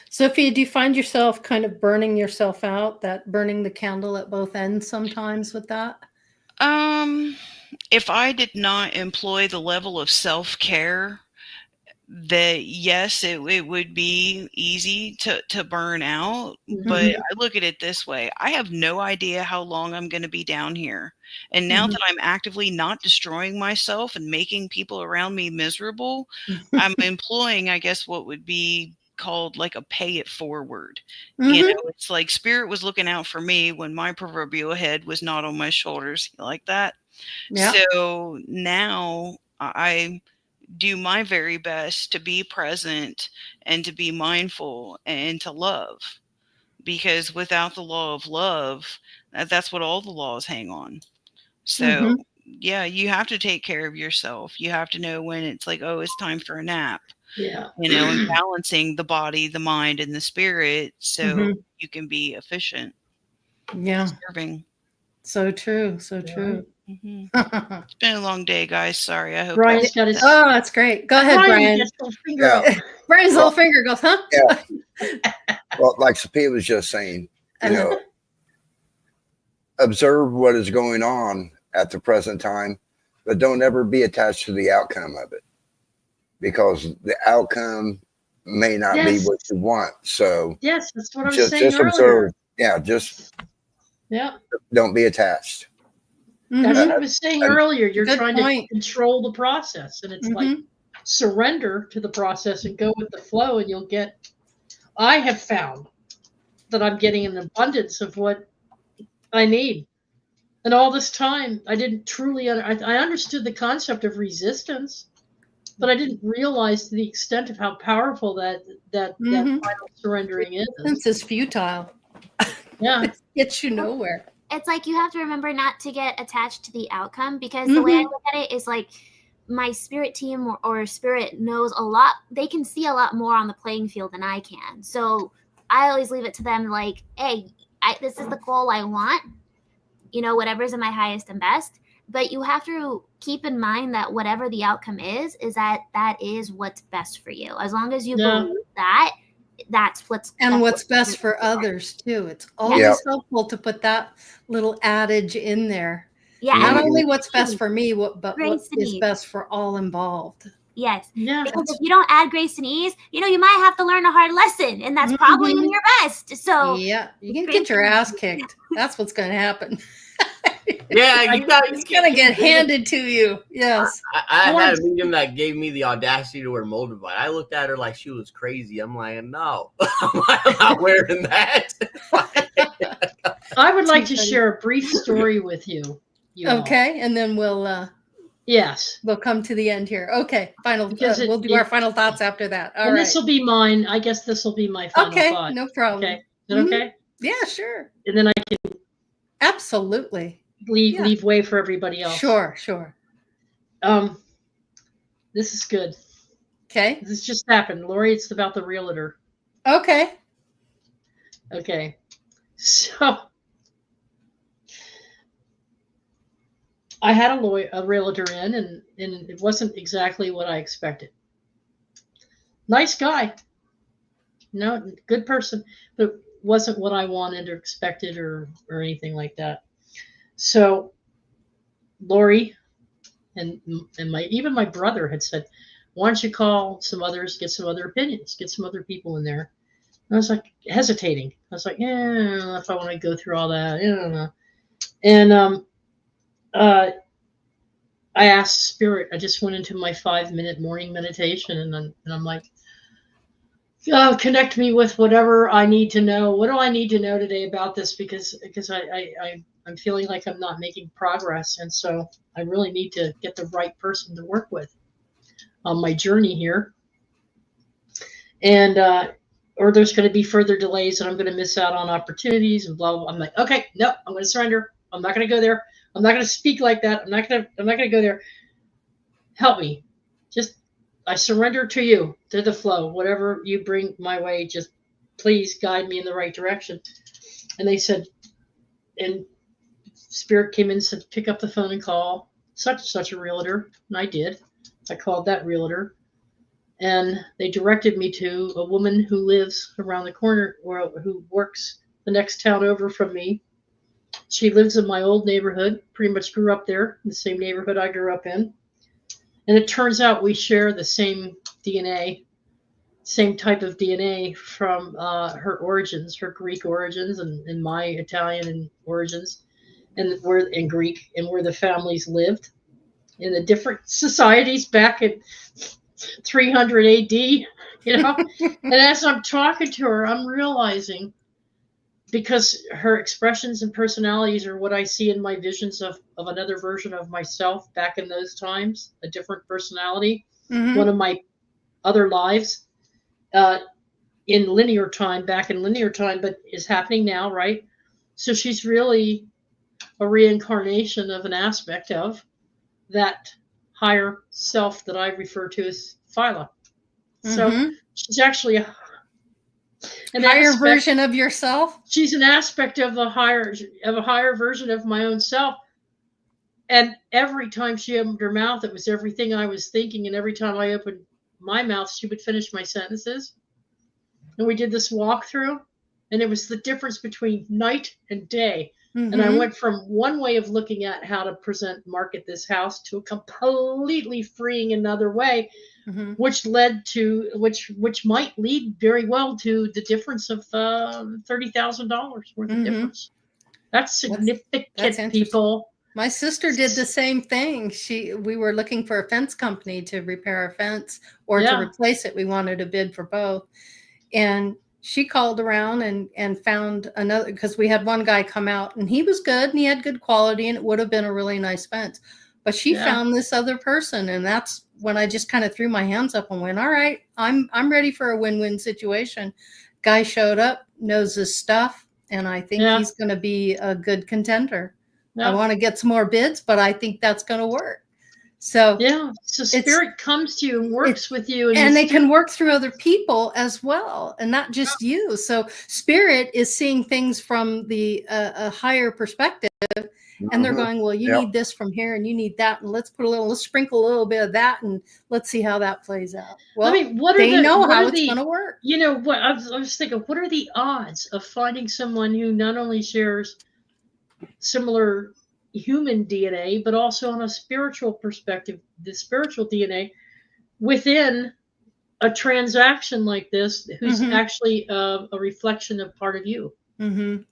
Sophia, do you find yourself kind of burning yourself out, that burning the candle at both ends sometimes with that? If I did not employ the level of self-care, that yes, it would be easy to burn out. But I look at it this way. I have no idea how long I'm going to be down here. And now that I'm actively not destroying myself and making people around me miserable, I'm employing, I guess, what would be called like a pay it forward. It's like Spirit was looking out for me when my proverbial head was not on my shoulders, like that. Yeah. So now I do my very best to be present and to be mindful and to love, because without the law of love, that's what all the laws hang on. So yeah, you have to take care of yourself. You have to know when it's like, oh, it's time for a nap. Yeah. And balancing the body, the mind, and the spirit so you can be efficient. Yeah. Serving. So true. So true. It's been a long day, guys. Sorry. I hope Brian's got his. Oh, that's great. Go ahead, Brian. Gets little finger up. Brian's little finger goes, huh? Yeah. Well, like Sophia was just saying, observe what is going on at the present time, but don't ever be attached to the outcome of it, because the outcome may not be what you want. So yes, that's what I was saying just earlier. observe. Yeah, don't be attached. That's what I was saying earlier. You're Good trying point. to control the process, and it's like surrender to the process and go with the flow, and you'll get. I have found that I'm getting an abundance of what I need, and all this time I didn't truly. I understood the concept of resistance, but I didn't realize to the extent of how powerful that final surrendering is. Resistance is futile. Yeah, it gets you nowhere. It's like you have to remember not to get attached to the outcome, because the way I look at it is like my spirit team or spirit knows a lot. They can see a lot more on the playing field than I can. So I always leave it to them like, hey, this is the goal I want, whatever's in my highest and best. But you have to keep in mind that whatever the outcome is that is what's best for you. As long as you believe that, that's what's best for others too. It's always helpful to put that little adage in there. Yeah. Not only what's best for me, but what is ease. best for all involved. Yes. Yeah. Because if you don't add grace and ease, you might have to learn a hard lesson, and that's probably in your best. So yeah, you can get your ass kicked. That's what's going to happen. Yeah, it's going to get handed to you. Yes. I had a medium that gave me the audacity to wear Moldavite. I looked at her like she was crazy. I'm like, no, I'm not wearing that. I would like to share a brief story with you. Okay, and then we'll we'll come to the end here. Okay, we'll do our final thoughts after that. All right. This will be mine. I guess this will be my final thought. Okay, no problem. Okay, is that okay? Yeah, sure. And then I can absolutely leave way for everybody else. Sure. This is good. Okay. This just happened. Laurie, it's about the realtor. Okay. Okay. So I had a realtor in, and it wasn't exactly what I expected. Nice guy. No, good person, but wasn't what I wanted or expected or anything like that. So Laurie and even my brother had said, why don't you call some others, get some other opinions, get some other people in there. And I was like hesitating. I was like, yeah, I don't know if I want to go through all that. I don't know. And I asked Spirit. I just went into my 5-minute morning meditation, and I'm like, connect me with whatever I need to know. What do I need to know today about this? Because I'm feeling like I'm not making progress, and so I really need to get the right person to work with on my journey here. And or there's going to be further delays, and I'm going to miss out on opportunities, and blah blah. I'm like, okay, no, I'm going to surrender. I'm not going to go there. I'm not going to speak like that. I'm not going to go there. Help me. Just, I surrender to you, to the flow. Whatever you bring my way, just please guide me in the right direction. And they said, and Spirit came in and said, pick up the phone and call such a realtor. And I did. I called that realtor. And they directed me to a woman who lives around the corner, or who works the next town over from me. She lives in my old neighborhood, pretty much grew up there, in the same neighborhood I grew up in. And it turns out we share the same DNA, same type of DNA from her origins, her Greek origins, and my Italian origins, and Greek, and where the families lived in the different societies back in 300 AD, you know. And as I'm talking to her, I'm realizing, because her expressions and personalities are what I see in my visions of another version of myself back in those times, a different personality, one of my other lives in linear time, back in linear time, but is happening now, right? So she's really a reincarnation of an aspect of that higher self that I refer to as Phyla. So she's actually an higher version of yourself. She's an aspect of a higher version of my own self. And every time she opened her mouth, it was everything I was thinking. And every time I opened my mouth, she would finish my sentences. And we did this walkthrough, and it was the difference between night and day. And I went from one way of looking at how to market this house to a completely freeing another way, which led to, which might lead very well to the difference of $30,000 worth of difference. That's significant, that's people. My sister did the same thing. We were looking for a fence company to repair our fence or to replace it. We wanted a bid for both. And she called around and found another, because we had one guy come out and he was good and he had good quality and it would have been a really nice fence. But she found this other person, and that's when I just kind of threw my hands up and went, all right, I'm ready for a win-win situation. Guy showed up, knows his stuff, and I think he's going to be a good contender. I want to get some more bids, but I think that's going to work. So so Spirit comes to you and works with you, and they can work through other people as well, and not just you. So Spirit is seeing things from the a higher perspective, and they're going, well, you need this from here, and you need that, and let's sprinkle a little bit of that, and let's see how that plays out. Well, they know how it's going to work. You know what? I was thinking, what are the odds of finding someone who not only shares similar human DNA, but also on a spiritual perspective, the spiritual DNA within a transaction like this, who's actually a reflection of part of you.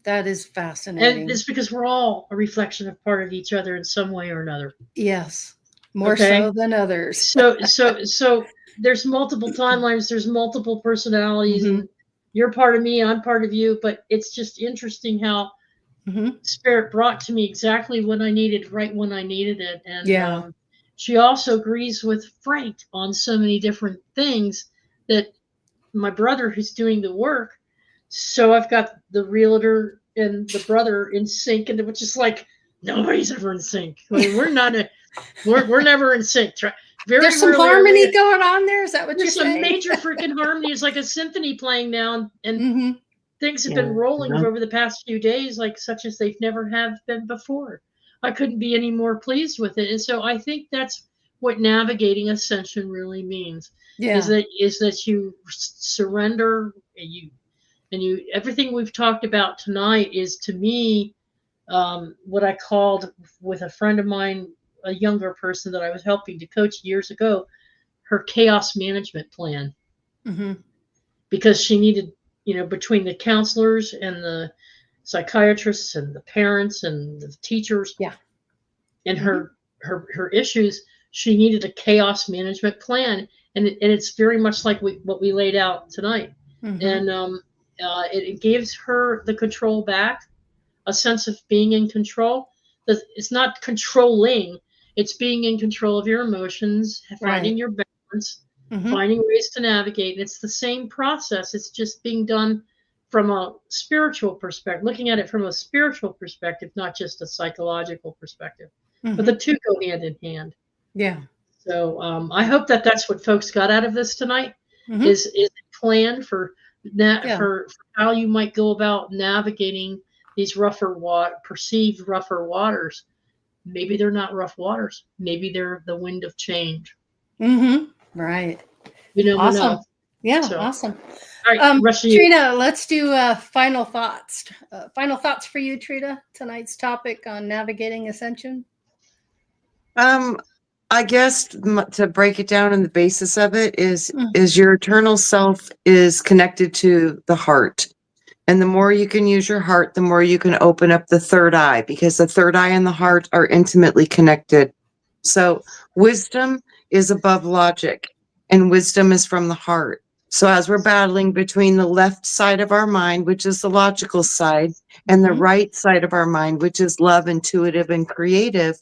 That is fascinating. And it's because we're all a reflection of part of each other in some way or another. Yes, more so than others. So there's multiple timelines, there's multiple personalities, and you're part of me, I'm part of you. But it's just interesting how Spirit brought to me exactly what I needed, right when I needed it. And she also agrees with Frank on so many different things, that my brother who's doing the work. So I've got the realtor and the brother in sync, and which is like nobody's ever in sync. I mean, we're never in sync. very There's some rarely are harmony we- going on there. Is that what you're There's some saying? major freaking harmony. It's like a symphony playing now, and Mm-hmm. things have Yeah. been rolling over the past few days, like such as they've never have been before. I couldn't be any more pleased with it, and so I think that's what navigating ascension really means. Yeah. Is that you surrender, and you everything we've talked about tonight is, to me, what I called, with a friend of mine, a younger person that I was helping to coach years ago, her chaos management plan. Mm-hmm. Because she needed, between the counselors and the psychiatrists and the parents and the teachers, Yeah. and her issues, she needed a chaos management plan, and it's very much like what we laid out tonight. Mm-hmm. And it gives her the control back, a sense of being in control. It's not controlling, it's being in control of your emotions, finding your balance, Mm-hmm. finding ways to navigate. And it's the same process. It's just being done from a spiritual perspective, looking at it from a spiritual perspective, not just a psychological perspective. Mm-hmm. But the two go hand in hand. Yeah. So I hope that's what folks got out of this tonight. Mm-hmm. Is a plan for Yeah. for how you might go about navigating these perceived rougher waters. Maybe they're not rough waters. Maybe they're the wind of change. Mm-hmm. Right. Awesome. Yeah. So, awesome. All right, Trina, let's do final thoughts. Final thoughts for you, Trina, tonight's topic on navigating ascension. I guess to break it down, and the basis of it is your eternal self is connected to the heart. And the more you can use your heart, the more you can open up the third eye, because the third eye and the heart are intimately connected. So wisdom is above logic, and wisdom is from the heart. So as we're battling between the left side of our mind, which is the logical side, and the right side of our mind, which is love, intuitive, and creative,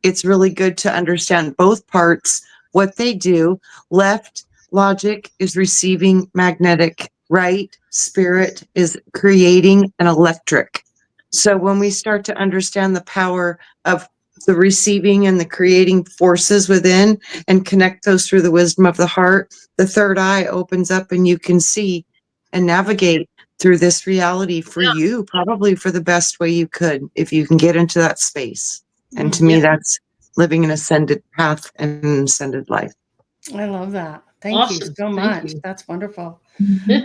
it's really good to understand both parts, what they do. Left logic is receiving magnetic, right spirit is creating an electric. So when we start to understand the power of the receiving and the creating forces within, and connect those through the wisdom of the heart, the third eye opens up and you can see and navigate through this reality for you, probably for the best way you could, if you can get into that space. And to me, that's living an ascended path and an ascended life. I love that. Thank you so much. You. That's wonderful.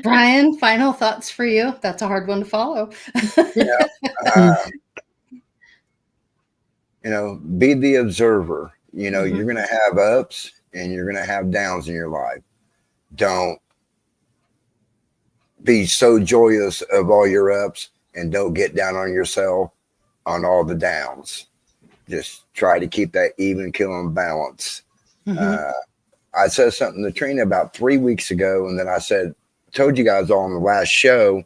Brian, final thoughts for you. That's a hard one to follow. Be the observer. You're going to have ups and you're going to have downs in your life. Don't be so joyous of all your ups, and don't get down on yourself on all the downs. Just try to keep that even keel and balance. I said something to Trina about 3 weeks ago, and then I told you guys all on the last show,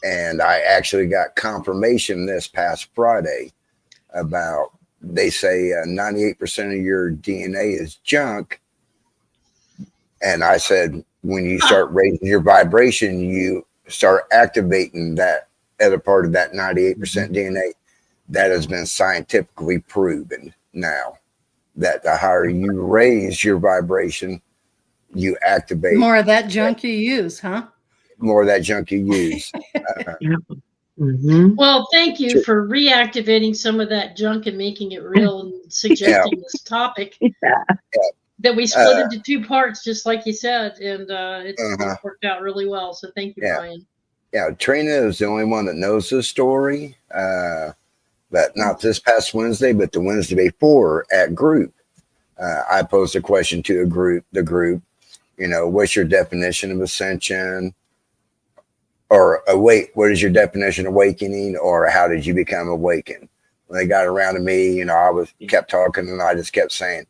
and I actually got confirmation this past Friday about, they say 98% of your DNA is junk. And I said, when you start raising your vibration, you start activating that other part of that 98% DNA. That has been scientifically proven now, that the higher you raise your vibration, you activate more of that junk you use, huh? More of that junk you use. Well, thank you for reactivating some of that junk and making it real, and suggesting this topic that we split into two parts, just like you said, and it's worked out really well. So thank you, Brian. Yeah, Trina is the only one that knows this story. But not this past Wednesday, but the Wednesday before at group. I posed a question to the group, what's your definition of ascension? Or what is your definition of awakening? Or how did you become awakened? When they got around to me, I kept talking, and I just kept saying,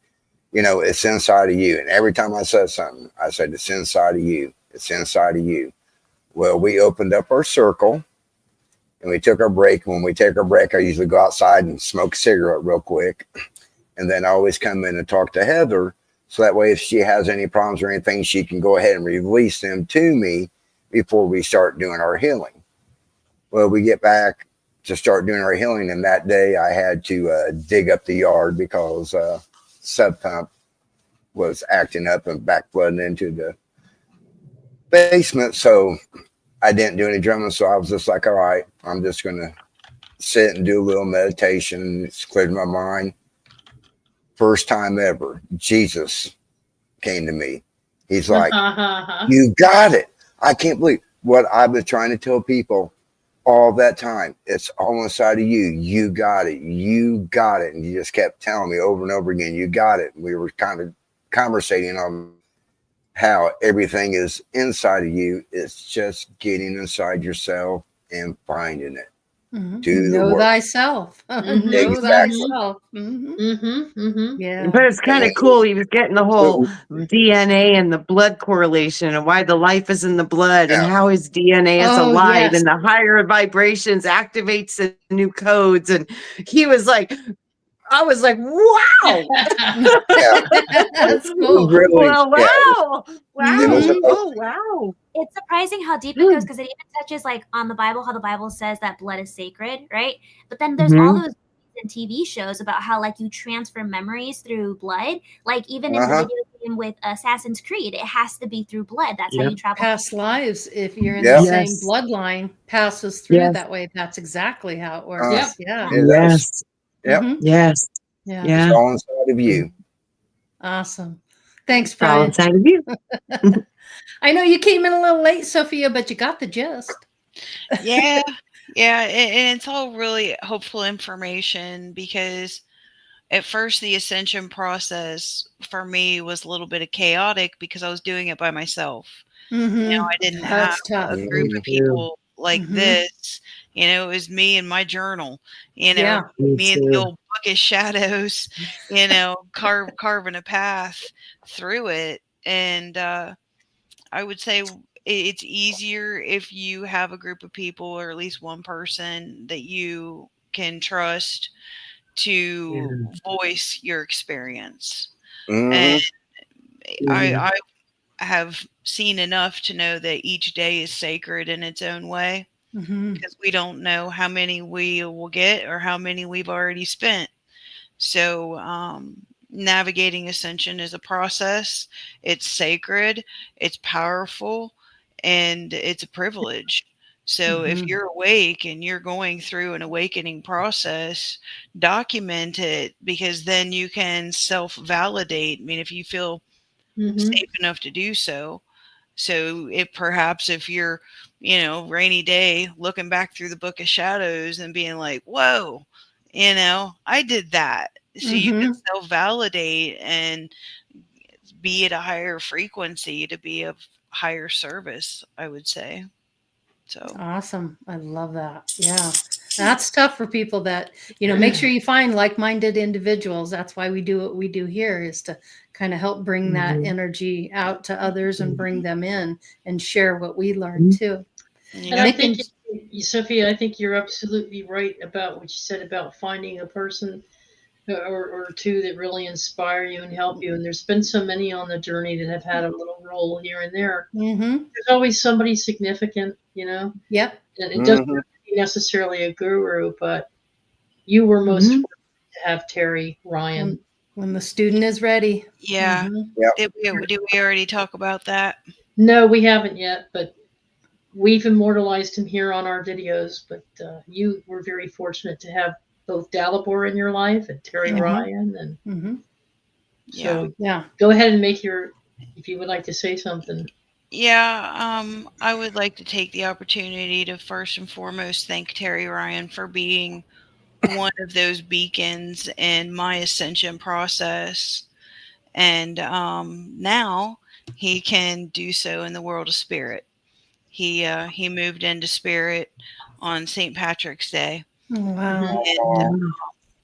it's inside of you. And every time I said something, I said, it's inside of you. It's inside of you. Well, we opened up our circle. And we took our break. When we take our break, I usually go outside and smoke a cigarette real quick. And then I always come in and talk to Heather. So that way, if she has any problems or anything, she can go ahead and release them to me before we start doing our healing. Well, we get back to start doing our healing. And that day I had to dig up the yard because sub pump was acting up and back flooding into the basement. So I didn't do any drumming. So I was just like, all right, I'm just going to sit and do a little meditation. It's cleared my mind. First time ever, Jesus came to me. He's like, you got it. I can't believe what I've been trying to tell people all that time. It's all inside of you. You got it. You got it. And you just kept telling me over and over again, you got it. We were kind of conversating on how everything is inside of you. It's just getting inside yourself and finding it. Do the Know work. thyself. Know Exactly. thyself. Yeah. But it's kind of cool. He was getting the whole DNA and the blood correlation and why the life is in the blood and how his DNA is Oh, alive yes. and the higher vibrations activates the new codes. And he was like, I was like, wow. That's cool. Really, Well, wow. It was Wow. a- Oh, wow. It's surprising how deep it goes, because it even touches like on the Bible, how the Bible says that blood is sacred, right? But then there's all those and TV shows about how like you transfer memories through blood. Like even in the video game with Assassin's Creed, it has to be through blood. That's how you travel. Past lives, if you're in the same Yes. bloodline, passes through Yes. that way. That's exactly how it works. Yeah. Yes. Yep. Yes. Yeah. Yeah. It's all inside of you. Awesome. Thanks, It's all Brian. inside of you. I know you came in a little late, Sophia, but you got the gist. Yeah. Yeah. And it's all really hopeful information, because at first the ascension process for me was a little bit of chaotic because I was doing it by myself. You know, I didn't have That's tough. a group of people like this. You know, it was me and my journal, you know, me and the old book of shadows, you know, carving a path through it. And I would say it's easier if you have a group of people, or at least one person that you can trust to voice your experience. And I have seen enough to know that each day is sacred in its own way, because we don't know how many we will get or how many we've already spent. So navigating ascension is a process. It's sacred, it's powerful, and it's a privilege. So if you're awake and you're going through an awakening process, document it, because then you can self-validate. I mean, if you feel safe enough to do so. So if you're, you know, rainy day looking back through the book of shadows and being like, whoa, you know, I did that. So you can self-validate and be at a higher frequency to be of higher service, I would say. So Awesome. I love that. Yeah. That's tough for people that, you know, make sure you find like-minded individuals. That's why we do what we do here, is to kind of help bring that energy out to others and bring them in and share what we learned too. And I think, Sophia, I think you're absolutely right about what you said about finding a person or two that really inspire you and help you. And there's been so many on the journey that have had a little role here and there. There's always somebody significant, you know? Yep. And it doesn't have to be necessarily a guru, but you were most fortunate to have Terry Ryan. When the student is ready. yeah. Did we already talk about that? No, we haven't yet, but we've immortalized him here on our videos. But you were very fortunate to have both Dalibor in your life and Terry Ryan. And so go ahead and make if you would like to say something. Yeah, I would like to take the opportunity to first and foremost thank Terry Ryan for being one of those beacons in my ascension process. And now he can do so in the world of spirit. He moved into spirit on St. Patrick's Day. Wow. And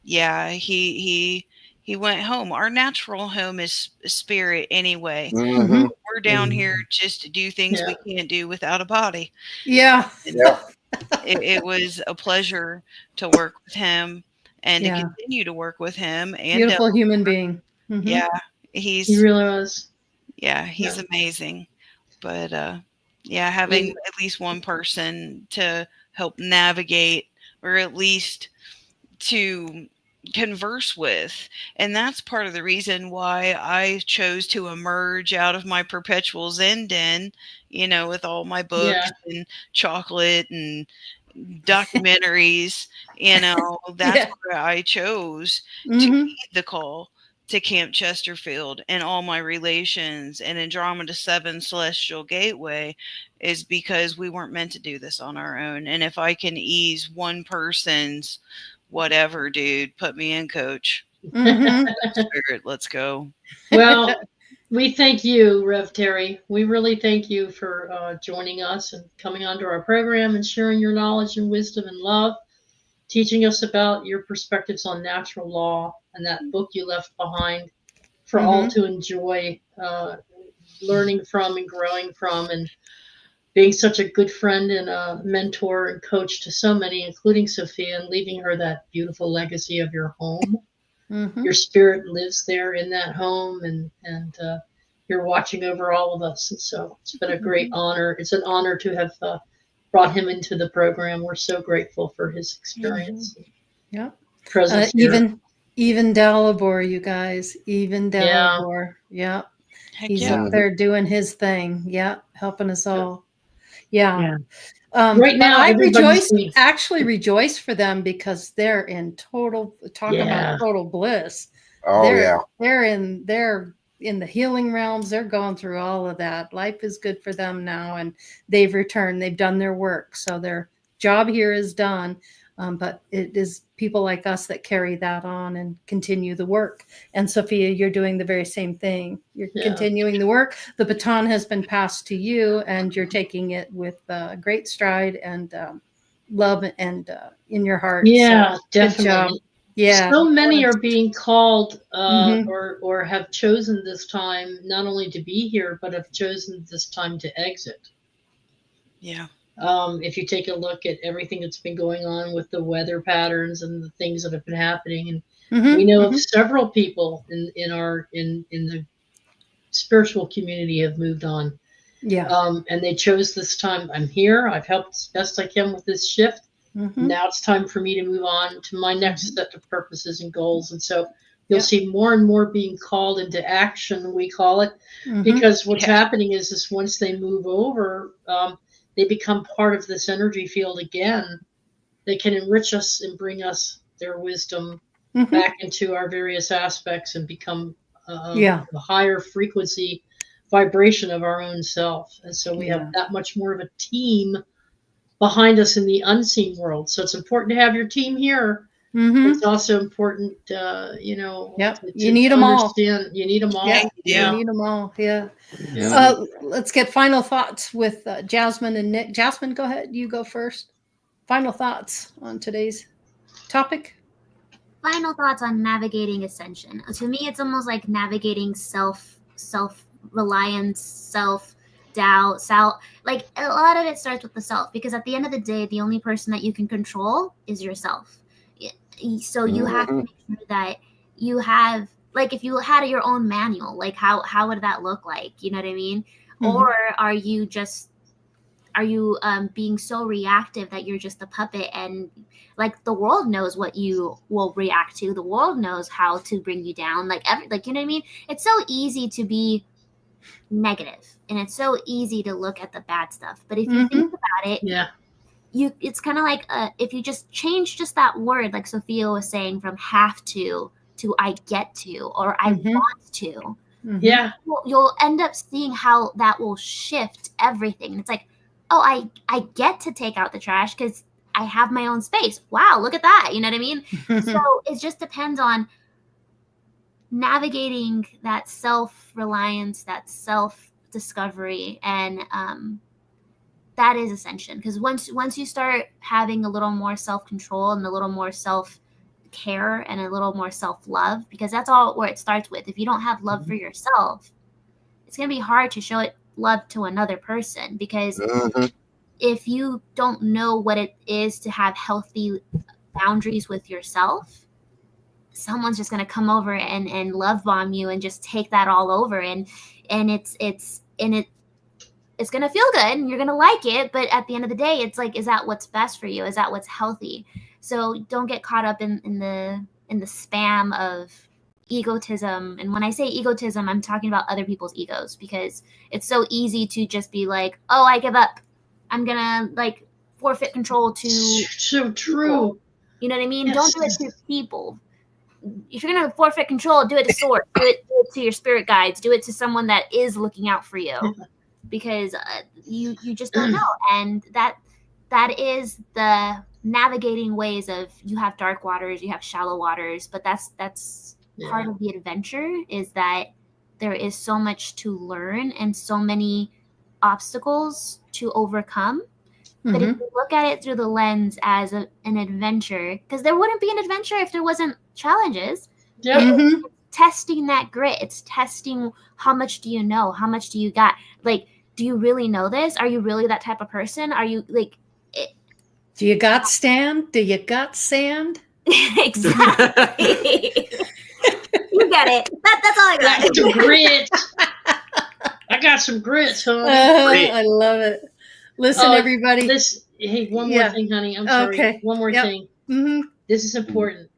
yeah, he went home. Our natural home is spirit anyway. We're down here just to do things we can't do without a body. Yeah. It was a pleasure to work with him and to continue to work with him. And beautiful human being. Yeah, he really was. Yeah, he's amazing. But having at least one person to help navigate, or at least to converse with. And that's part of the reason why I chose to emerge out of my perpetual Zen den, you know, with all my books and chocolate and documentaries. You know, that's where I chose to heed the call to Camp Chesterfield and all my relations and Andromeda 7 Celestial Gateway, is because we weren't meant to do this on our own. And if I can ease one person's whatever, dude, put me in, coach. Spirit, let's go. Well, we thank you, Rev Terry. We really thank you for joining us and coming onto our program and sharing your knowledge and wisdom and love, teaching us about your perspectives on natural law and that book you left behind for all to enjoy, learning from and growing from, and being such a good friend and a mentor and coach to so many, including Sophia, and leaving her that beautiful legacy of your home. Your spirit lives there in that home, and you're watching over all of us. And so it's been a great honor. It's an honor to have brought him into the program. We're so grateful for his experience. Yeah. Presence even Dalibor, you guys, even Dalibor. Yeah. He's up there doing his thing. Yeah. Helping us all. Yeah. Right now, I actually rejoice for them, because they're in total, about total bliss. Oh, they're in the healing realms. They're going through all of that. Life is good for them now, and they've returned. They've done their work, so their job here is done. But it is people like us that carry that on and continue the work. And Sophia, you're doing the very same thing. You're continuing the work. The baton has been passed to you, and you're taking it with great stride and love and in your heart. Yeah, so, definitely. Good job. Yeah. So many are being called or have chosen this time not only to be here, but have chosen this time to exit. Yeah. If you take a look at everything that's been going on with the weather patterns and the things that have been happening, and we know of several people in the spiritual community have moved on. Yeah. And they chose this time. I'm here. I've helped as best I can with this shift. Now it's time for me to move on to my next set of purposes and goals. And so you'll see more and more being called into action, we call it, because what's happening is once they move over, they become part of this energy field again. They can enrich us and bring us their wisdom back into our various aspects and become a higher frequency vibration of our own self. And so we have that much more of a team behind us in the unseen world. So it's important to have your team here. It's also important, you need them all. You need them all. You need them all. Yeah. Let's get final thoughts with Jasmine and Nick. Jasmine, go ahead. You go first. Final thoughts on today's topic. Final thoughts on navigating ascension. To me, it's almost like navigating self-reliance, self-doubt, like a lot of it starts with the self, because at the end of the day, the only person that you can control is yourself. So you have to make sure that you have, like, if you had your own manual, like how would that look like? You know what I mean? Or are you being so reactive that you're just a puppet, and like the world knows what you will react to. The world knows how to bring you down. Like you know what I mean? It's so easy to be negative, and it's so easy to look at the bad stuff. But if you think about it, it's kind of like if you just change just that word, like Sophia was saying, from have to I get to, or I want to. You'll end up seeing how that will shift everything. And it's like, oh, I get to take out the trash because I have my own space. Wow, look at that. You know what I mean? So it just depends on navigating that self-reliance, that self-discovery, and that is ascension. Because once you start having a little more self-control and a little more self-care and a little more self-love, because that's all where it starts with. If you don't have love for yourself, it's going to be hard to show it love to another person, because if you don't know what it is to have healthy boundaries with yourself, someone's just going to come over and love bomb you and just take that all over, and it's going to feel good and you're going to like it, but at the end of the day, it's like, is that what's best for you? Is that what's healthy? So don't get caught up in in the spam of egotism. And when I say egotism, I'm talking about other people's egos, because it's so easy to just be like, oh, I give up. I'm gonna like forfeit control to So true. people. You know what I mean? Yes. Don't do it to people. If you're gonna forfeit control, do it to source. do it to your spirit guides. Do it to someone that is looking out for you, because you just don't know. And that is the navigating ways of, you have dark waters, you have shallow waters, but that's part of the adventure, is that there is so much to learn and so many obstacles to overcome. But if you look at it through the lens as an adventure, because there wouldn't be an adventure if there wasn't challenges. It's testing that grit. It's testing, how much do you know? How much do you got? Like, do you really know this? Are you really that type of person? Are you like... Do you got stand? Do you got sand? Exactly. You get it. That's all I got. That's some grit. I got some grits, huh? I love it. Listen, everybody. Hey, one more thing, honey. I'm sorry. Okay. One more thing. This is important.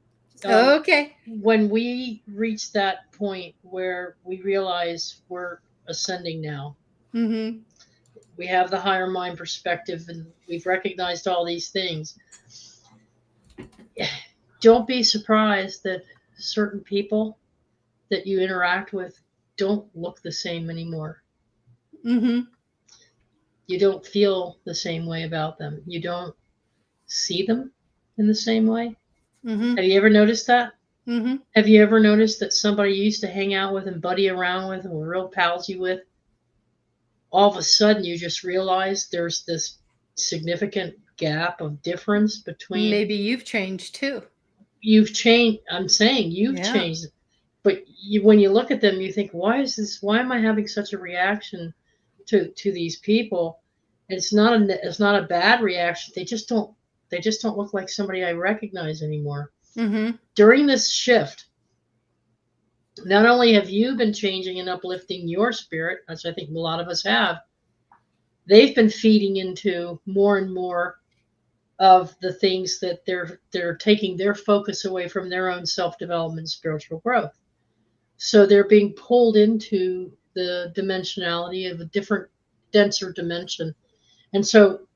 Okay. When we reach that point where we realize we're ascending now, we have the higher mind perspective, and we've recognized all these things. Don't be surprised that certain people that you interact with don't look the same anymore. You don't feel the same way about them. You don't see them in the same way. Have you ever noticed that? Have you ever noticed that somebody you used to hang out with and buddy around with and were real palsy with, all of a sudden you just realize there's this significant gap of difference between... Maybe you've changed too. You've changed. I'm saying you've changed. But when you look at them, you think, why am I having such a reaction to these people? And it's not a bad reaction. They just don't look like somebody I recognize anymore. During this shift, not only have you been changing and uplifting your spirit, as I think a lot of us have, they've been feeding into more and more of the things that they're taking their focus away from their own self-development, spiritual growth. So they're being pulled into the dimensionality of a different, denser dimension. And so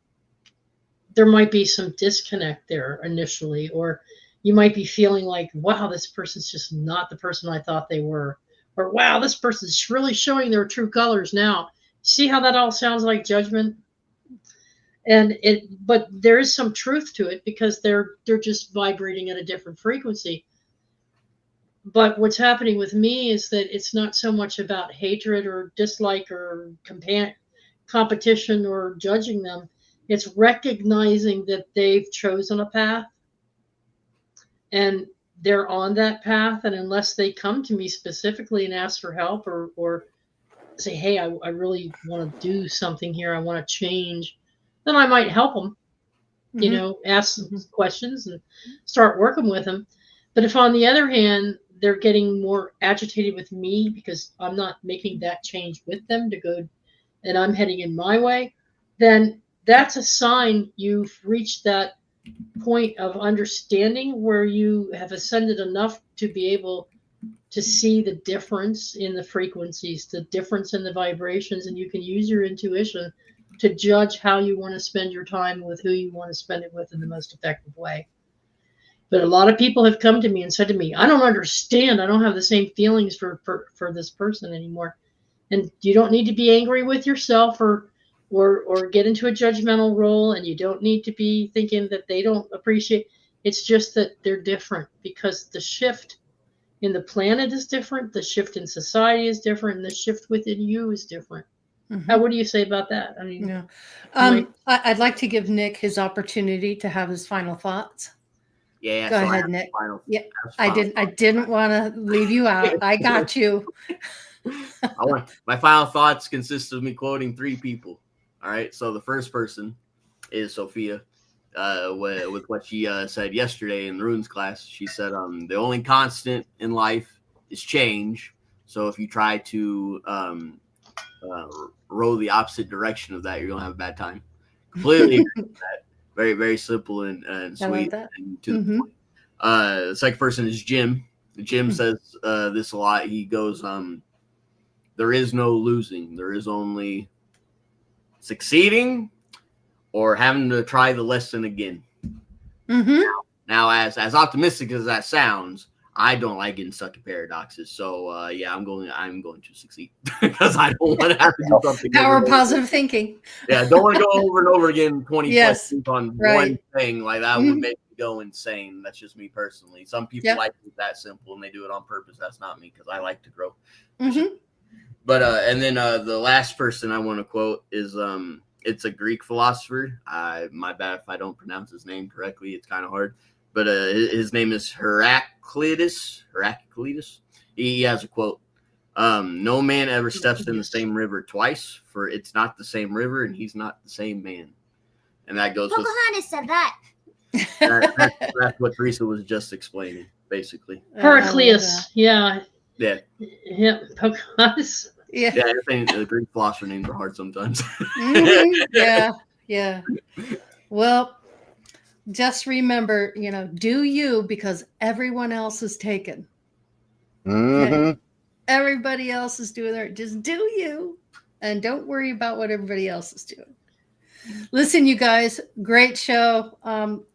there might be some disconnect there initially, or you might be feeling like, wow, this person's just not the person I thought they were. Or, wow, this person's really showing their true colors now. See how that all sounds like judgment? But there is some truth to it, because they're just vibrating at a different frequency. But what's happening with me is that it's not so much about hatred or dislike or competition or judging them. It's recognizing that they've chosen a path and they're on that path. And unless they come to me specifically and ask for help or say, hey, I really want to do something here, I want to change, then I might help them, ask some questions and start working with them. But if on the other hand, they're getting more agitated with me because I'm not making that change with them to go, and I'm heading in my way, then that's a sign you've reached that point of understanding where you have ascended enough to be able to see the difference in the frequencies, the difference in the vibrations, and you can use your intuition to judge how you want to spend your time with who you want to spend it with in the most effective way. But a lot of people have come to me and said to me, I don't understand. I don't have the same feelings for this person anymore. And you don't need to be angry with yourself or get into a judgmental role. And you don't need to be thinking that they don't appreciate. It's just that they're different, because the shift in the planet is different. The shift in society is different. And the shift within you is different. What do you say about that? I mean, I'd like to give Nick his opportunity to have his final thoughts. Yeah. Go ahead, Nick. I didn't want to leave you out. I got you. My final thoughts consist of me quoting 3 people. All right. So the first person is Sophia, with what she said yesterday in the runes class. She said, the only constant in life is change. So if you try to row the opposite direction of that, you're gonna have a bad time. Completely agree with that. Very, very simple and sweet and to the point. The second person is Jim. Jim says this a lot. He goes, there is no losing. There is only succeeding or having to try the lesson again. Now, as optimistic as that sounds, I don't like getting stuck in paradoxes. So yeah, I'm going to succeed because I don't want to have to do something. Power of positive thinking. Yeah, don't want to go over and over again 20 Yes, questions on right. one thing. Like that would make me go insane. That's just me personally. Some people like it that simple and they do it on purpose. That's not me because I like to grow. But and then the last person I want to quote is it's a Greek philosopher. My bad if I don't pronounce his name correctly. It's kind of hard. But his name is Heraclitus. He has a quote. No man ever steps in the same river twice, for it's not the same river and he's not the same man. And that goes with Pocahontas said that. that's what Teresa was just explaining, basically. Heraclius. Yeah. Yeah. Yeah. Pocahontas. Yeah. Yeah, I think the Greek philosopher names are hard sometimes. Yeah. Well, just remember, do you, because everyone else is taken. Okay? Everybody else is doing their, just do you, and don't worry about what everybody else is doing. Listen, you guys, great show.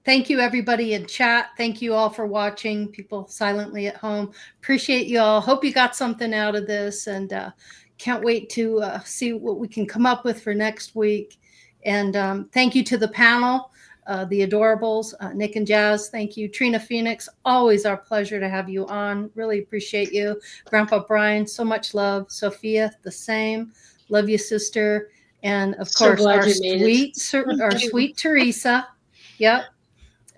Thank you, everybody in chat. Thank you all for watching, people silently at home. Appreciate you all. Hope you got something out of this, and can't wait to see what we can come up with for next week. And thank you to the panel, the Adorables, Nick and Jazz. Thank you, Trina Phoenix. Always our pleasure to have you on. Really appreciate you. Grandpa Brian, so much love. Sophia, the same. Love you, sister. And of course, our sweet Teresa. Yep.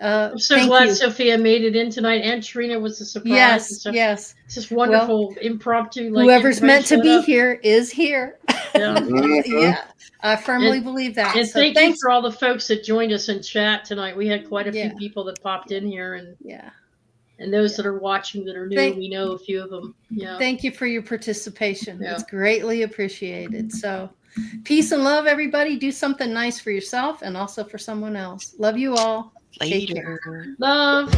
I'm so glad Sophia made it in tonight, and Trina was a surprise. Yes. It's just wonderful, impromptu. Whoever's meant to be here is here. Yeah. Yeah, I firmly believe that. And so thank you for all the folks that joined us in chat tonight. We had quite a few people that popped in here, and those that are watching that are new, we know a few of them. Yeah. Thank you for your participation. It's greatly appreciated. So peace and love, everybody. Do something nice for yourself and also for someone else. Love you all. Later. Take care. Love.